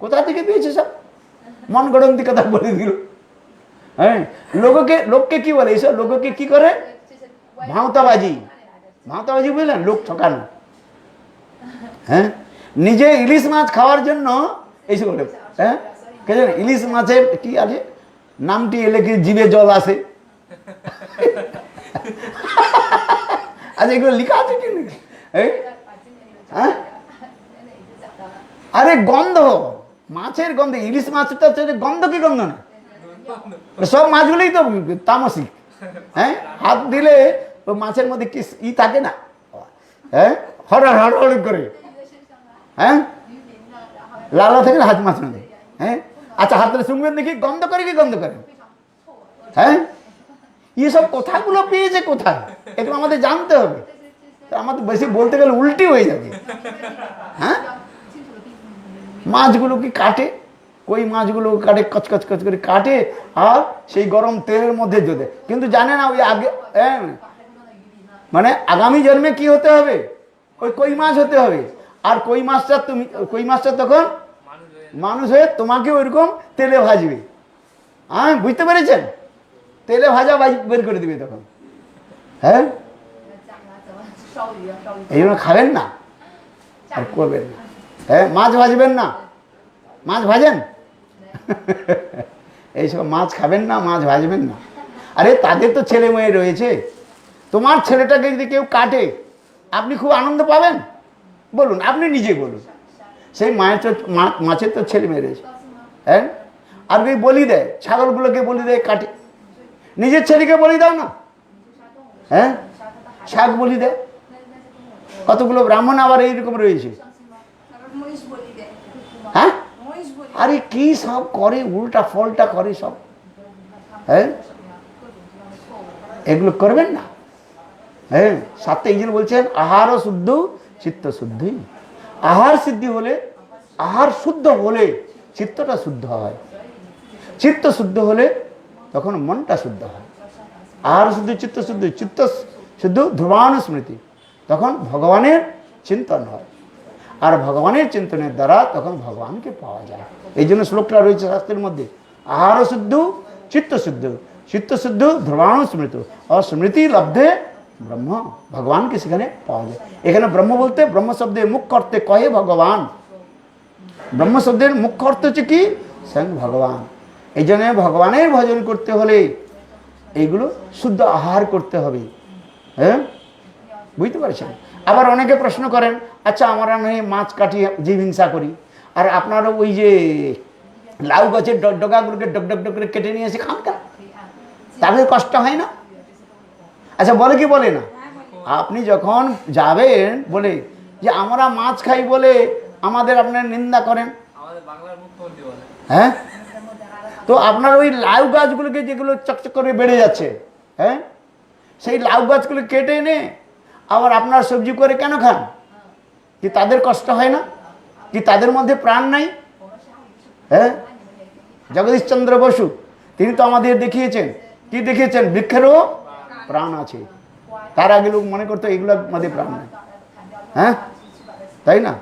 কোথা থেকে পেয়েছে সব মন গড়ন্তি কথা বলে দিল। হ্যাঁ, লোককে কি বলে এইসব, লোককে কি করে ভাঁওতাবাজি, ভাঁওতাবাজি বুঝলেন, লোক ঠকানো। হ্যাঁ, নিজে ইলিশ মাছ খাওয়ার জন্য এইসব বলে। হ্যাঁ, কে জানে ইলিশ মাছের কি আছে নামটি এলে কি জিভে জল আসে। আচ্ছা এগুলো লেখা আছে কি? হ্যাঁ, আরে গন্ধ, মাছের গন্ধ, ইলিশ মাছটা গন্ধ কি গন্ধ না, সব মাছগুলোই তো তামসিক। হ্যাঁ, হাত দিলে ও মাছের মধ্যে কি ই থাকে না, হ্যাঁ হড় হড় হড় করে, হ্যাঁ লালা থাকে না হাত মাছ মধ্যে। হ্যাঁ, আচ্ছা হাতটা শুনবেন দেখি গন্ধ করে কি গন্ধ করে? হ্যাঁ, এসব কথাগুলো পেয়েছে কোথায়, এগুলো আমাদের জানতে হবে। আমাদের বেশি বলতে গেলে উল্টি হয়ে যাবে। হ্যাঁ, মাছগুলো কি কাটে, কই মাছগুলো কাটে, কচকচ কচ করে কাটে, আর সেই গরম তেলের মধ্যে জোদে, কিন্তু জানে না ওই আগে মানে আগামী জন্মে কি হতে হবে, ওই কই মাছ হতে হবে। আর কই মাছটা তখন মানুষ হয়ে তোমাকে ওইরকম তেলে ভাজবে। হ্যাঁ, বুঝতে পেরেছেন, তেলে ভাজা বের করে দিবে তখন। হ্যাঁ, এই জন্য খাবেন না আর করবেন না। হ্যাঁ, মাছ ভাজবেন না, মাছ ভাজেন এইসব মাছ খাবেন না, মাছ ভাজবেন না। আরে তাদের তো ছেলে মেয়ে রয়েছে, তোমার ছেলেটাকে যদি কেউ কাটে আপনি খুব আনন্দ পাবেন? বলুন, আপনি নিজে বলুন। সেই মাছের তো ছেলে মেয়ে রয়েছে। হ্যাঁ, আর কেউ বলি দেয়, ছাগলগুলোকে বলি দেয় কাটে, নিজের ছেলেকে বলি দাও না। হ্যাঁ, শাক বলি দেয়, কতগুলো ব্রাহ্মণ আবার এইরকম রয়েছে। হ্যাঁ, আরে কি সব করে, উল্টা ফলটা করে সব। হ্যাঁ, এগুলো করবেন না। হ্যাঁ, সাথে এই জন্য বলছেন আহার শুদ্ধ চিত্ত শুদ্ধি। আহার সিদ্ধি হলে, আহার শুদ্ধ হলে চিত্তটা শুদ্ধ হয়, চিত্ত শুদ্ধ হলে তখন মনটা শুদ্ধ হয়। আহার শুদ্ধ চিত্ত শুদ্ধ, চিত্ত শুদ্ধ ধ্রুবানুস্মৃতি, তখন ভগবানের চিন্তন হয়, আর ভগবানের চিন্তনের দ্বারা তখন ভগবানকে পাওয়া যায়। এই জন্য শ্লোকটা রয়েছে শাস্ত্রের মধ্যে, আহার শুদ্ধ চিত্ত শুদ্ধ, চিত্ত শুদ্ধ ধ্রুবানুস্মৃত আর স্মৃতি লব্ধে ব্রহ্ম, ভগবানকে সেখানে পাওয়া যায়। এখানে ব্রহ্ম বলতে ব্রহ্ম শব্দের মুখ্য অর্থে কহে ভগবান, ব্রহ্ম শব্দের মুখ্য অর্থ হচ্ছে কি স্বয়ং ভগবান। এই জন্য ভগবানের ভজন করতে হলে এইগুলো শুদ্ধ আহার করতে হবে। হ্যাঁ, বুঝতে পারছেন? আবার অনেকে প্রশ্ন করেন, আচ্ছা আমরা নয় মাছ কাটি জীব হিংসা করি, আর আপনারা ওই যে লাউ গাছের ডগাগুলোকে ডক ডক ডক করে কেটে নিয়ে এসে খান কেন, তাদের কষ্ট হয় না? আচ্ছা বলে কি বলে না? আপনি যখন যাবেন বলে যে আমরা মাছ খাই বলে আমাদের আপনার নিন্দা করেন, হ্যাঁ, তো আপনার ওই লাউ গাছগুলোকে যেগুলো চকচক করে বেড়ে যাচ্ছে, হ্যাঁ, সেই লাউ গাছগুলো কেটে এনে আবার আপনার সবজি করে কেন খান? কি তাদের কষ্ট হয় না? কি তাদের মধ্যে প্রাণ নাই? হ্যাঁ, জগদীশচন্দ্র বসু তিনি তো আমাদের দেখিয়েছেন, কি দেখিয়েছেন? বৃক্ষেরও প্রাণ আছে। তার আগে লোক মনে করতো এগুলোর মধ্যে প্রাণ নেই। হ্যাঁ, তাই না?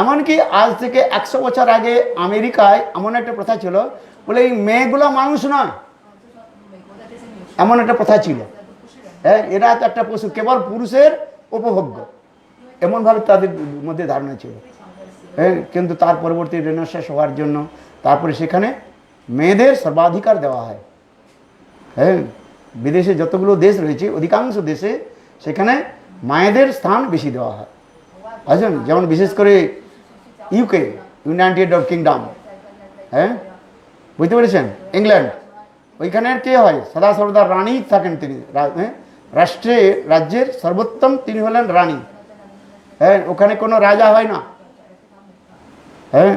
এমনকি আজ থেকে 100 বছর আগে আমেরিকায় এমন একটা প্রথা ছিল, বলে এই মেয়েগুলো মানুষ নয়, এমন একটা প্রথা ছিল। হ্যাঁ, এরা তো একটা পশু, কেবল পুরুষের উপভোগ্য, এমনভাবে তাদের মধ্যে ধারণা ছিল। হ্যাঁ, কিন্তু তার পরবর্তী রেনেসাঁস হওয়ার জন্য তারপরে সেখানে মেয়েদের সর্বাধিকার দেওয়া হয়। হ্যাঁ, বিদেশে যতগুলো দেশ রয়েছে অধিকাংশ দেশে সেখানে মায়েদের স্থান বেশি দেওয়া হয়। বুঝলেন? যেমন বিশেষ করে ইউকে, ইউনাইটেড কিংডম, হ্যাঁ, বুঝতে পেরেছেন, ইংল্যান্ড, ওইখানে কে হয়? সদা সর্বদা রানী থাকেন তিনি, রাজ্যের সর্বোত্তম তিনি হলেন রানী। হ্যাঁ, ওখানে কোনো রাজা হয় না। হ্যাঁ,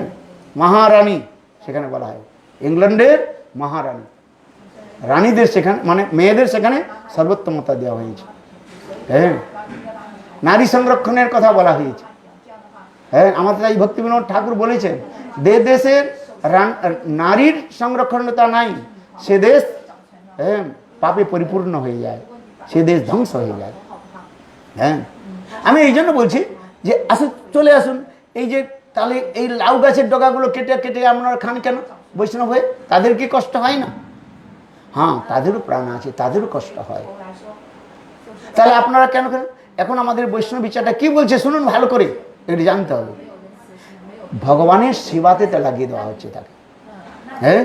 মহারানী সেখানে বলা হয়, ইংল্যান্ডের মহারানী। রানীদের সেখানে মানে মেয়েদের সেখানে সর্বোত্তমতা দেওয়া হয়েছে। হ্যাঁ, নারী সংরক্ষণের কথা বলা হয়েছে। হ্যাঁ, আমাদের এই ভক্তিবিনোদ ঠাকুর বলেছেন, দেশের নারীর সংরক্ষণতা নাই, সে দেশ হ্যাঁ পাপে পরিপূর্ণ হয়ে যায়, সে দেশ ধ্বংস হয়ে যায়। হ্যাঁ, আমি এই জন্য বলছি যে আসুন, চলে আসুন। এই যে তাহলে এই লাউ গাছের ডগাগুলো কেটে কেটে আপনারা খান কেন বৈষ্ণব হয়ে? তাদের কি কষ্ট হয় না? হ্যাঁ, তাদেরও প্রাণ আছে, তাদেরও কষ্ট হয়। তাহলে আপনারা কেন করেন? এখন আমাদের বৈষ্ণব বিচারটা কি বলছে শুনুন ভালো করে, এটা জানতে হবে। ভগবানের সেবাতে তা লাগিয়ে দেওয়া হচ্ছে তাকে। হ্যাঁ,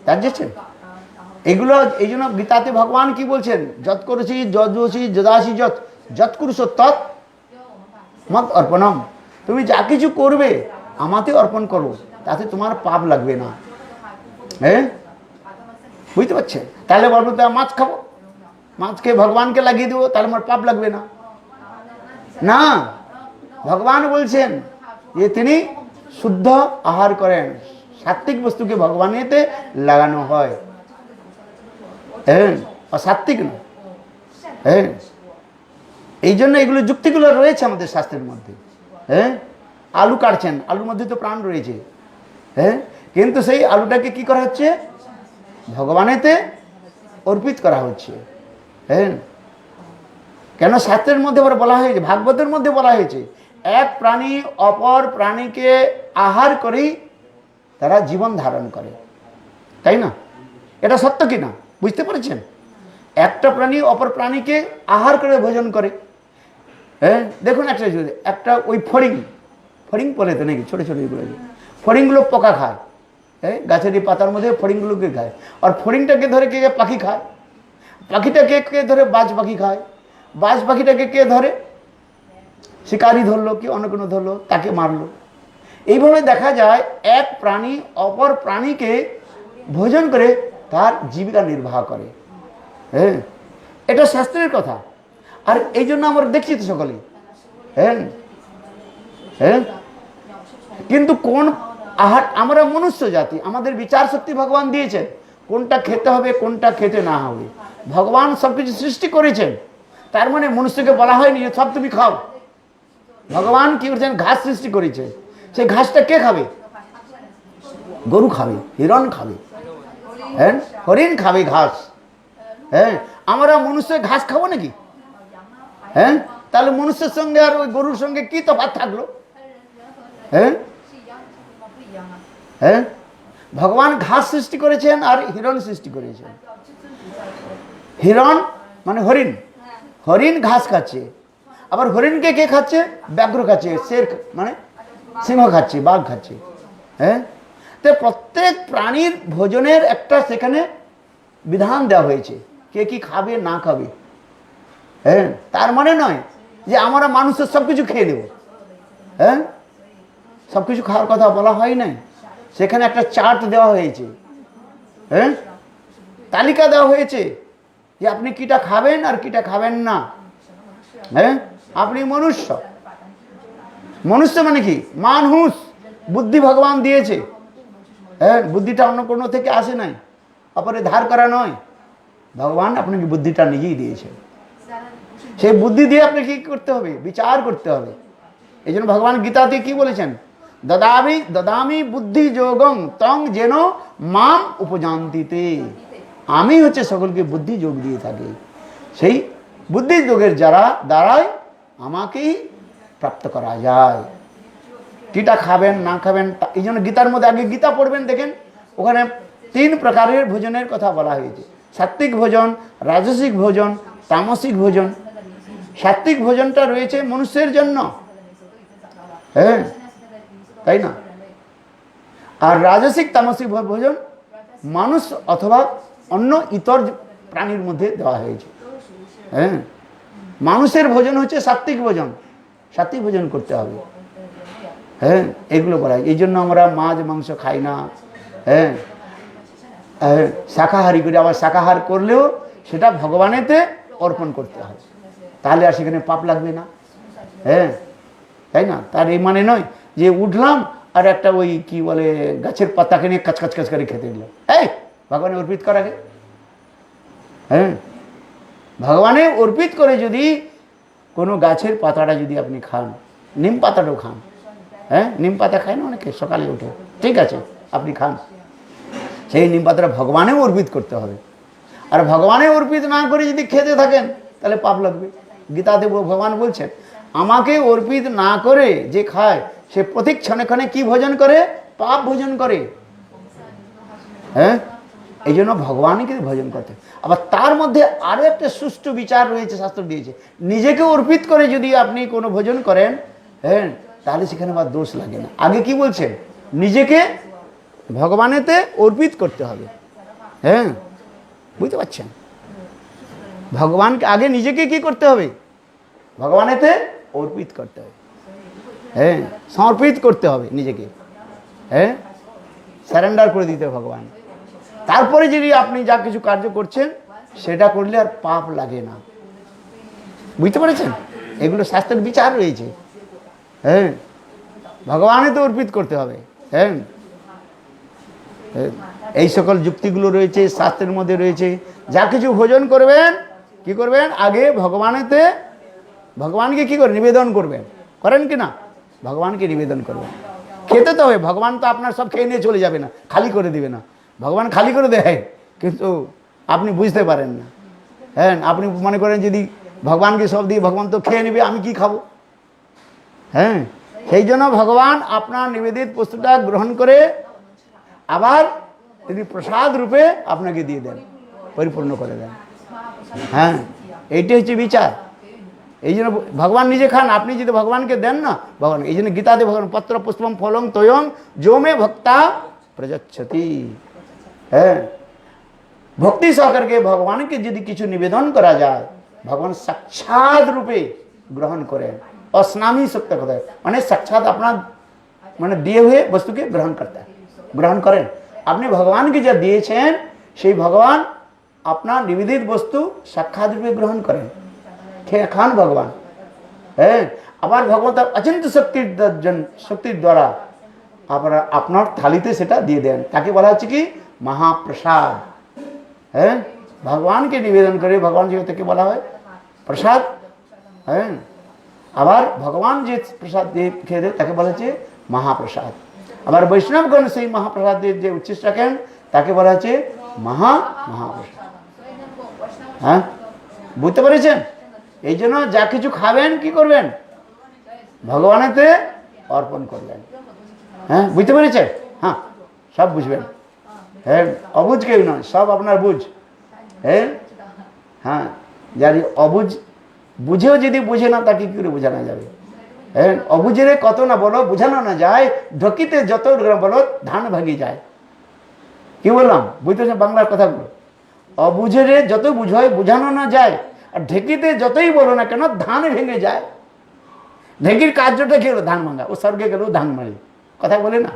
তার যেছেন এগুলো, এই জন্য গীতাতে ভগবান কি বলছেন? যৎ করছি যজ্জসি যদাসি যৎ যৎ কুরুষ তৎ মত অর্পণম। তুমি যা কিছু করবে আমাতে অর্পণ করো, তাতে তোমার পাপ লাগবে না। হ্যাঁ, বুঝতে পারছে? তাহলে বলবো তো মাছ খাবো, মাছ খেয়ে ভগবানকে লাগিয়ে দেবো, তাহলে আমার পাপ লাগবে না। না, ভগবান বলছেন যে তিনি শুদ্ধ আহার করেন, সাত্বিক বস্তুকে ভগবানেতে লাগানো হয়। হ্যাঁ, অসাত্বিক না। হ্যাঁ, এই জন্য এগুলো যুক্তিগুলো রয়েছে আমাদের শাস্ত্রের মধ্যে। হ্যাঁ, আলু কাটছেন, আলুর মধ্যে তো প্রাণ রয়েছে। হ্যাঁ, কিন্তু সেই আলুটাকে কি করা হচ্ছে? ভগবানেতে অর্পিত করা হচ্ছে। হ্যাঁ, কেন শাস্ত্রের মধ্যে আবার বলা হয়েছে, ভাগবতের মধ্যে বলা হয়েছে, এক প্রাণী অপর প্রাণীকে আহার করেই তারা জীবন ধারণ করে, তাই না? এটা সত্য কি না বুঝতে পারছেন? একটা প্রাণী অপর প্রাণীকে আহার করে ভোজন করে। হ্যাঁ, দেখুন একটা ওই ফড়িং পরে তো নাকি ছোটো ছোটো এগুলো, ফড়িংগুলো পোকা খায়। হ্যাঁ, গাছের এই পাতার মধ্যে ফড়িংগুলোকে খায়। আর ফড়িংটাকে ধরে কে পাখি খায়, পাখিটাকে কে ধরে বাজ পাখি খায়, বাজ পাখিটাকে কে ধরে? শিকারি ধরলো কি অন্য কোনো ধরলো, তাকে মারলো। এইভাবে দেখা যায় এক প্রাণী অপর প্রাণীকে ভোজন করে তার জীবিকা নির্বাহ করে। হ্যাঁ, এটা শাস্ত্রের কথা। আর এই জন্য আমরা দেখছি তো সকলেই। হ্যাঁ, হ্যাঁ, কিন্তু কোন আহার, আমরা মনুষ্য জাতি, আমাদের বিচার শক্তি ভগবান দিয়েছেন, কোনটা খেতে হবে কোনটা খেতে না হবে। ভগবান সবকিছু সৃষ্টি করেছেন, তার মানে মনুষ্যকে বলা হয়নি যে সব তুমি খাও। ভগবান কি করেছেন? ঘাস সৃষ্টি করেছে, সেই ঘাসটা কে খাবে? গরু খাবে, হিরণ খাবে, হ্যাঁ, হরিণ খাবে ঘাস। হ্যাঁ, আমরা মনুষ্য ঘাস খাবো নাকি? হ্যাঁ, তাহলে মনুষ্যের সঙ্গে আর ওই গরুর সঙ্গে কি তফাৎ থাকলো? হ্যাঁ, হ্যাঁ, ভগবান ঘাস সৃষ্টি করেছেন আর হিরণ সৃষ্টি করেছেন। হিরণ মানে হরিণ, হরিণ ঘাস খাচ্ছে। আবার হরিণকে কে খাচ্ছে? ব্যাঘ্র খাচ্ছে, শের মানে সিংহ খাচ্ছে, বাঘ খাচ্ছে। হ্যাঁ, তো প্রত্যেক প্রাণীর ভোজনের একটা সেখানে বিধান দেওয়া হয়েছে, কে কি খাবে না খাবে। হ্যাঁ, তার মানে নয় যে আমরা মানুষের সব কিছু খেয়ে নেব। হ্যাঁ, সব কিছু খাওয়ার কথা বলা হয় নাই, সেখানে একটা চার্ট দেওয়া হয়েছে। হ্যাঁ, তালিকা দেওয়া হয়েছে যে আপনি কিটা খাবেন আর কিটা খাবেন না। হ্যাঁ, আপনি মনুষ্য, মনুষ্য মানে কি? মানুষ, বুদ্ধি ভগবান দিয়েছে। হ্যাঁ, বুদ্ধিটা অন্য কোনো থেকে আসে নাই, অপরে ধার করা নয়, ভগবান আপনাকে বুদ্ধিটা নিজেই দিয়েছে। সেই বুদ্ধি দিয়ে আপনি কি করতে হবে? বিচার করতে হবে। এই জন্য ভগবান গীতাতে কি বলেছেন? দদামি বুদ্ধি যোগং তং যেন মাম উপজান্তিতে। আমি হচ্ছে সকলকে বুদ্ধি যোগ দিয়ে থাকি। সেই বুদ্ধি যোগের দ্বারাই আমাকেই প্রাপ্ত করা যায়। কিটা খাবেন না খাবেন, এই জন্য গীতার মধ্যে আগে গীতা পড়বেন, দেখেন ওখানে 3 প্রকারের ভোজনের কথা বলা হয়েছে। সাত্বিক ভোজন, রাজসিক ভোজন, তামসিক ভোজন। সাত্বিক ভোজনটা রয়েছে মনুষ্যের জন্য, হ্যাঁ তাই না? আর রাজসিক তামসিক ভোজন মানুষ অথবা অন্য ইতর প্রাণীর মধ্যে দেওয়া হয়েছে। হ্যাঁ, মানুষের ভোজন হচ্ছে সাত্বিক ভোজন, সাত্বিক ভোজন করতে হবে। হ্যাঁ, এগুলো বলা হয়। এই জন্য আমরা মাছ মাংস খাই না। হ্যাঁ, শাকাহারি করে, আবার শাকাহার করলেও সেটা ভগবানেতে অর্পণ করতে হবে, তাহলে আর সেখানে পাপ লাগবে না। হ্যাঁ, তাই না? তার এই মানে নয় যে উঠলাম আর একটা ওই কি বলে গাছের পাতাকে নিয়ে কাচ কাচ কাচ করে খেতে দিলাম, এই ভগবানে অর্পিত করাকে। হ্যাঁ, ভগবানে অর্পিত করে যদি কোনো গাছের পাতাটা যদি আপনি খান, নিম পাতাটাও খান, হ্যাঁ নিম পাতা খায় না অনেকে সকালে উঠে, ঠিক আছে আপনি খান, সেই নিম পাতাটা ভগবানেও অর্পিত করতে হবে। আর ভগবানে অর্পিত না করে যদি খেতে থাকেন তাহলে পাপ লাগবে। গীতাতে ভগবান বলছেন, আমাকে অর্পিত না করে যে খায় সে প্রত্যেক ক্ষণে ক্ষণে কি ভোজন করে? পাপ ভোজন করে। হ্যাঁ, এই জন্য ভগবানকে ভোজন করতে। আবার তার মধ্যে আরো একটা সুষ্ঠু বিচার রয়েছে, শাস্ত্র দিয়েছে, নিজেকে অর্পিত করে যদি আপনি কোনো ভোজন করেন, হ্যাঁ তাহলে সেখানে আবার দোষ লাগে না। আগে কি বলছেন? নিজেকে ভগবানেতে অর্পিত করতে হবে। হ্যাঁ, বুঝতে পারছেন? ভগবানকে আগে নিজেকে কি করতে হবে? ভগবানেতে অর্পিত করতে হবে। হ্যাঁ, সমর্পিত করতে হবে নিজেকে। হ্যাঁ, সারেন্ডার করে দিতে হবে ভগবান। তারপরে যদি আপনি যা কিছু কার্য করছেন সেটা করলে আর পাপ লাগে না। বুঝতে পেরেছেন? এগুলো শাস্ত্রের বিচার রয়েছে। হ্যাঁ, ভগবানে তো অর্পিত করতে হবে। হ্যাঁ, এই সকল যুক্তিগুলো রয়েছে শাস্ত্রের মধ্যে রয়েছে। যা কিছু ভোজন করবেন কি করবেন? আগে ভগবানেতে, ভগবানকে কি করে নিবেদন করবেন, করেন কি না? ভগবানকে নিবেদন করবেন। খেতে তো হবে, ভগবান তো আপনার সব খেয়ে নিয়ে চলে যাবে না, খালি করে দিবে না। ভগবান খালি করে দেয় কিন্তু আপনি বুঝতে পারেন না। হ্যাঁ, আপনি মনে করেন যদি ভগবানকে সব দিয়ে ভগবান তো খেয়ে নেবে, আমি কি খাবো? হ্যাঁ, সেই জন্য ভগবান আপনার নিবেদিত বস্তুটা গ্রহণ করে আবার তিনি প্রসাদ রূপে আপনাকে দিয়ে দেন, পরিপূর্ণ করে দেন। হ্যাঁ, এইটি হচ্ছে বিচার। এই জন্য ভগবান নিজে খান, আপনি যদি ভগবানকে দেন না, ভগবান এই জন্য গীতাতে ভগবান পত্র পুষ্পম ফলং তয়ং যো মে ভক্তা প্রযচ্ছতি। হ্যাঁ, ভক্তি সহকারে ভগবানকে যদি কিছু নিবেদন করা যায়, ভগবান সাক্ষাৎ রূপে গ্রহণ করেন। অস্নামী সত্য কথা মানে সাক্ষাৎ আপনার মানে দিয়ে হয়ে বস্তুকে গ্রহণ করেন। আপনি ভগবানকে যা দিয়েছেন সেই ভগবান আপনার নিবেদিত বস্তু সাক্ষাৎ রূপে গ্রহণ করেন, খেয়ে খান ভগবান। হ্যাঁ, আবার ভগবান তার অচিন্ত শক্তির দ্বারা আপনার থালিতে সেটা দিয়ে দেন। তাকে বলা হচ্ছে কি? মহাপ্রসাদ। হ্যাঁ, ভগবানকে নিবেদন করে ভগবান থেকে বলা হয় প্রসাদ। হ্যাঁ, আবার ভগবান যে প্রসাদ দিয়ে খেয়ে দেয় তাকে বলা হচ্ছে মহাপ্রসাদ। আবার বৈষ্ণবগণ সেই মহাপ্রসাদের যে উচ্ছিষ্ট রাখেন তাকে বলা হচ্ছে মহাপ্রসাদ। হ্যাঁ, বুঝতে পেরেছেন? এই জন্য যা কিছু খাবেন কি করবেন? ভগবানেতে অর্পণ করবেন। হ্যাঁ, বুঝতে পেরেছেন? হ্যাঁ, সব বুঝবেন। হ্যাঁ, অবুঝ কেউ নয়, সব আপনার বুঝ। হ্যাঁ, হ্যাঁ, যার অবুঝ বুঝেও যদি বুঝে না তাকে কি করে বোঝানো যাবে? হ্যাঁ, অবুঝেরে কত না বলো বোঝানো না যায়, ঢকিতে যত বলো ধান ভাঙি যায়। কি বললাম? বুঝতেছেন বাংলার কথাগুলো? অবুঝেরে যত বুঝায় বোঝানো না যায়, আর ঢেকিতে যতই বলো না কেন ধান ভেঙে যায়। ঢেকির কার্যটা কি হলো? ধান ভাঙা। ও স্বর্গে গেল ধান মারি, কথা বলে না?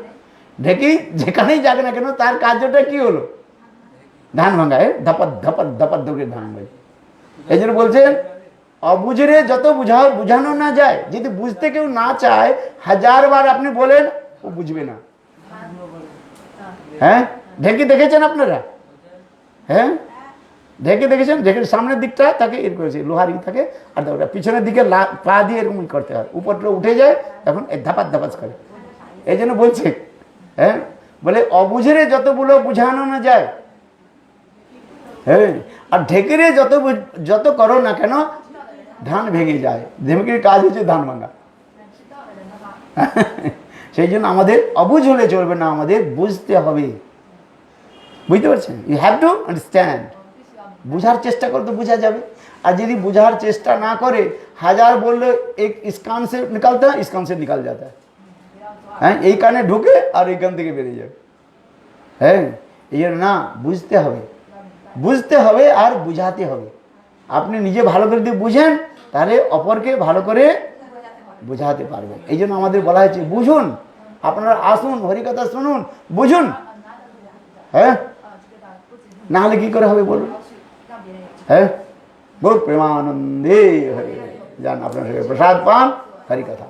ঢেকি যেখানেই যাবে না কেন তার কার্যটা কি হলো? ধান ভাঙা। ধপাত ধপাত ধপাত ধরে ধান মারি। এই জন্য বলছেন অবুঝেরে যত বুঝানো না যায়, যদি বুঝতে কেউ না চায় 1000 বার আপনি বলেন ও বুঝবে না। হ্যাঁ, ঢেকি দেখেছেন আপনারা? হ্যাঁ, ঢেকে দেখেছেন? ঢেকের সামনের দিকটা তাকে এর করেছে লোহার থাকে, আর ওটা পিছনের দিকে পা দিয়ে এরকম করতে হয়, উপরটা উঠে যায় তখন ধাপাত ধাপাত করে। এই জন্য বলছে হ্যাঁ, বলে অবুঝেরে যতগুলো বুঝানো না যায়, হ্যাঁ, আর ঢেকে যত যত করো না কেন ধান ভেঙে যায়। ঢেমকির কাজ হচ্ছে ধান ভাঙা। সেই জন্য আমাদের অবুঝ হলে চলবে না, আমাদের বুঝতে হবে। বুঝতে পারছেন? You have to understand. বুঝার চেষ্টা করে তো বোঝা যাবে। আর যদি বুঝার চেষ্টা না করে, হাজার বললে এক ইস কান সে নিকালতা है, इस कान से निकल जाता है। হ্যাঁ, এই কানে ঢুকে আর এই কান থেকে বেরিয়ে যাবে। হ্যাঁ, এই জন্য না, বুঝতে হবে, বুঝতে হবে আর বুঝাতে হবে। আপনি নিজে ভালো করে যদি বুঝেন, তাহলে অপরকে ভালো করে বুঝাতে পারবেন। এই জন্য আমাদের বলা হয়েছে বুঝুন, আপনারা আসুন, হরিকথা শুনুন, বুঝুন। হ্যাঁ, না হলে কি করে হবে বলুন? হ্যাঁ, বহুত প্রেমানন্দে হরি। যান আপনার প্রসাদ পান, হরিকথা।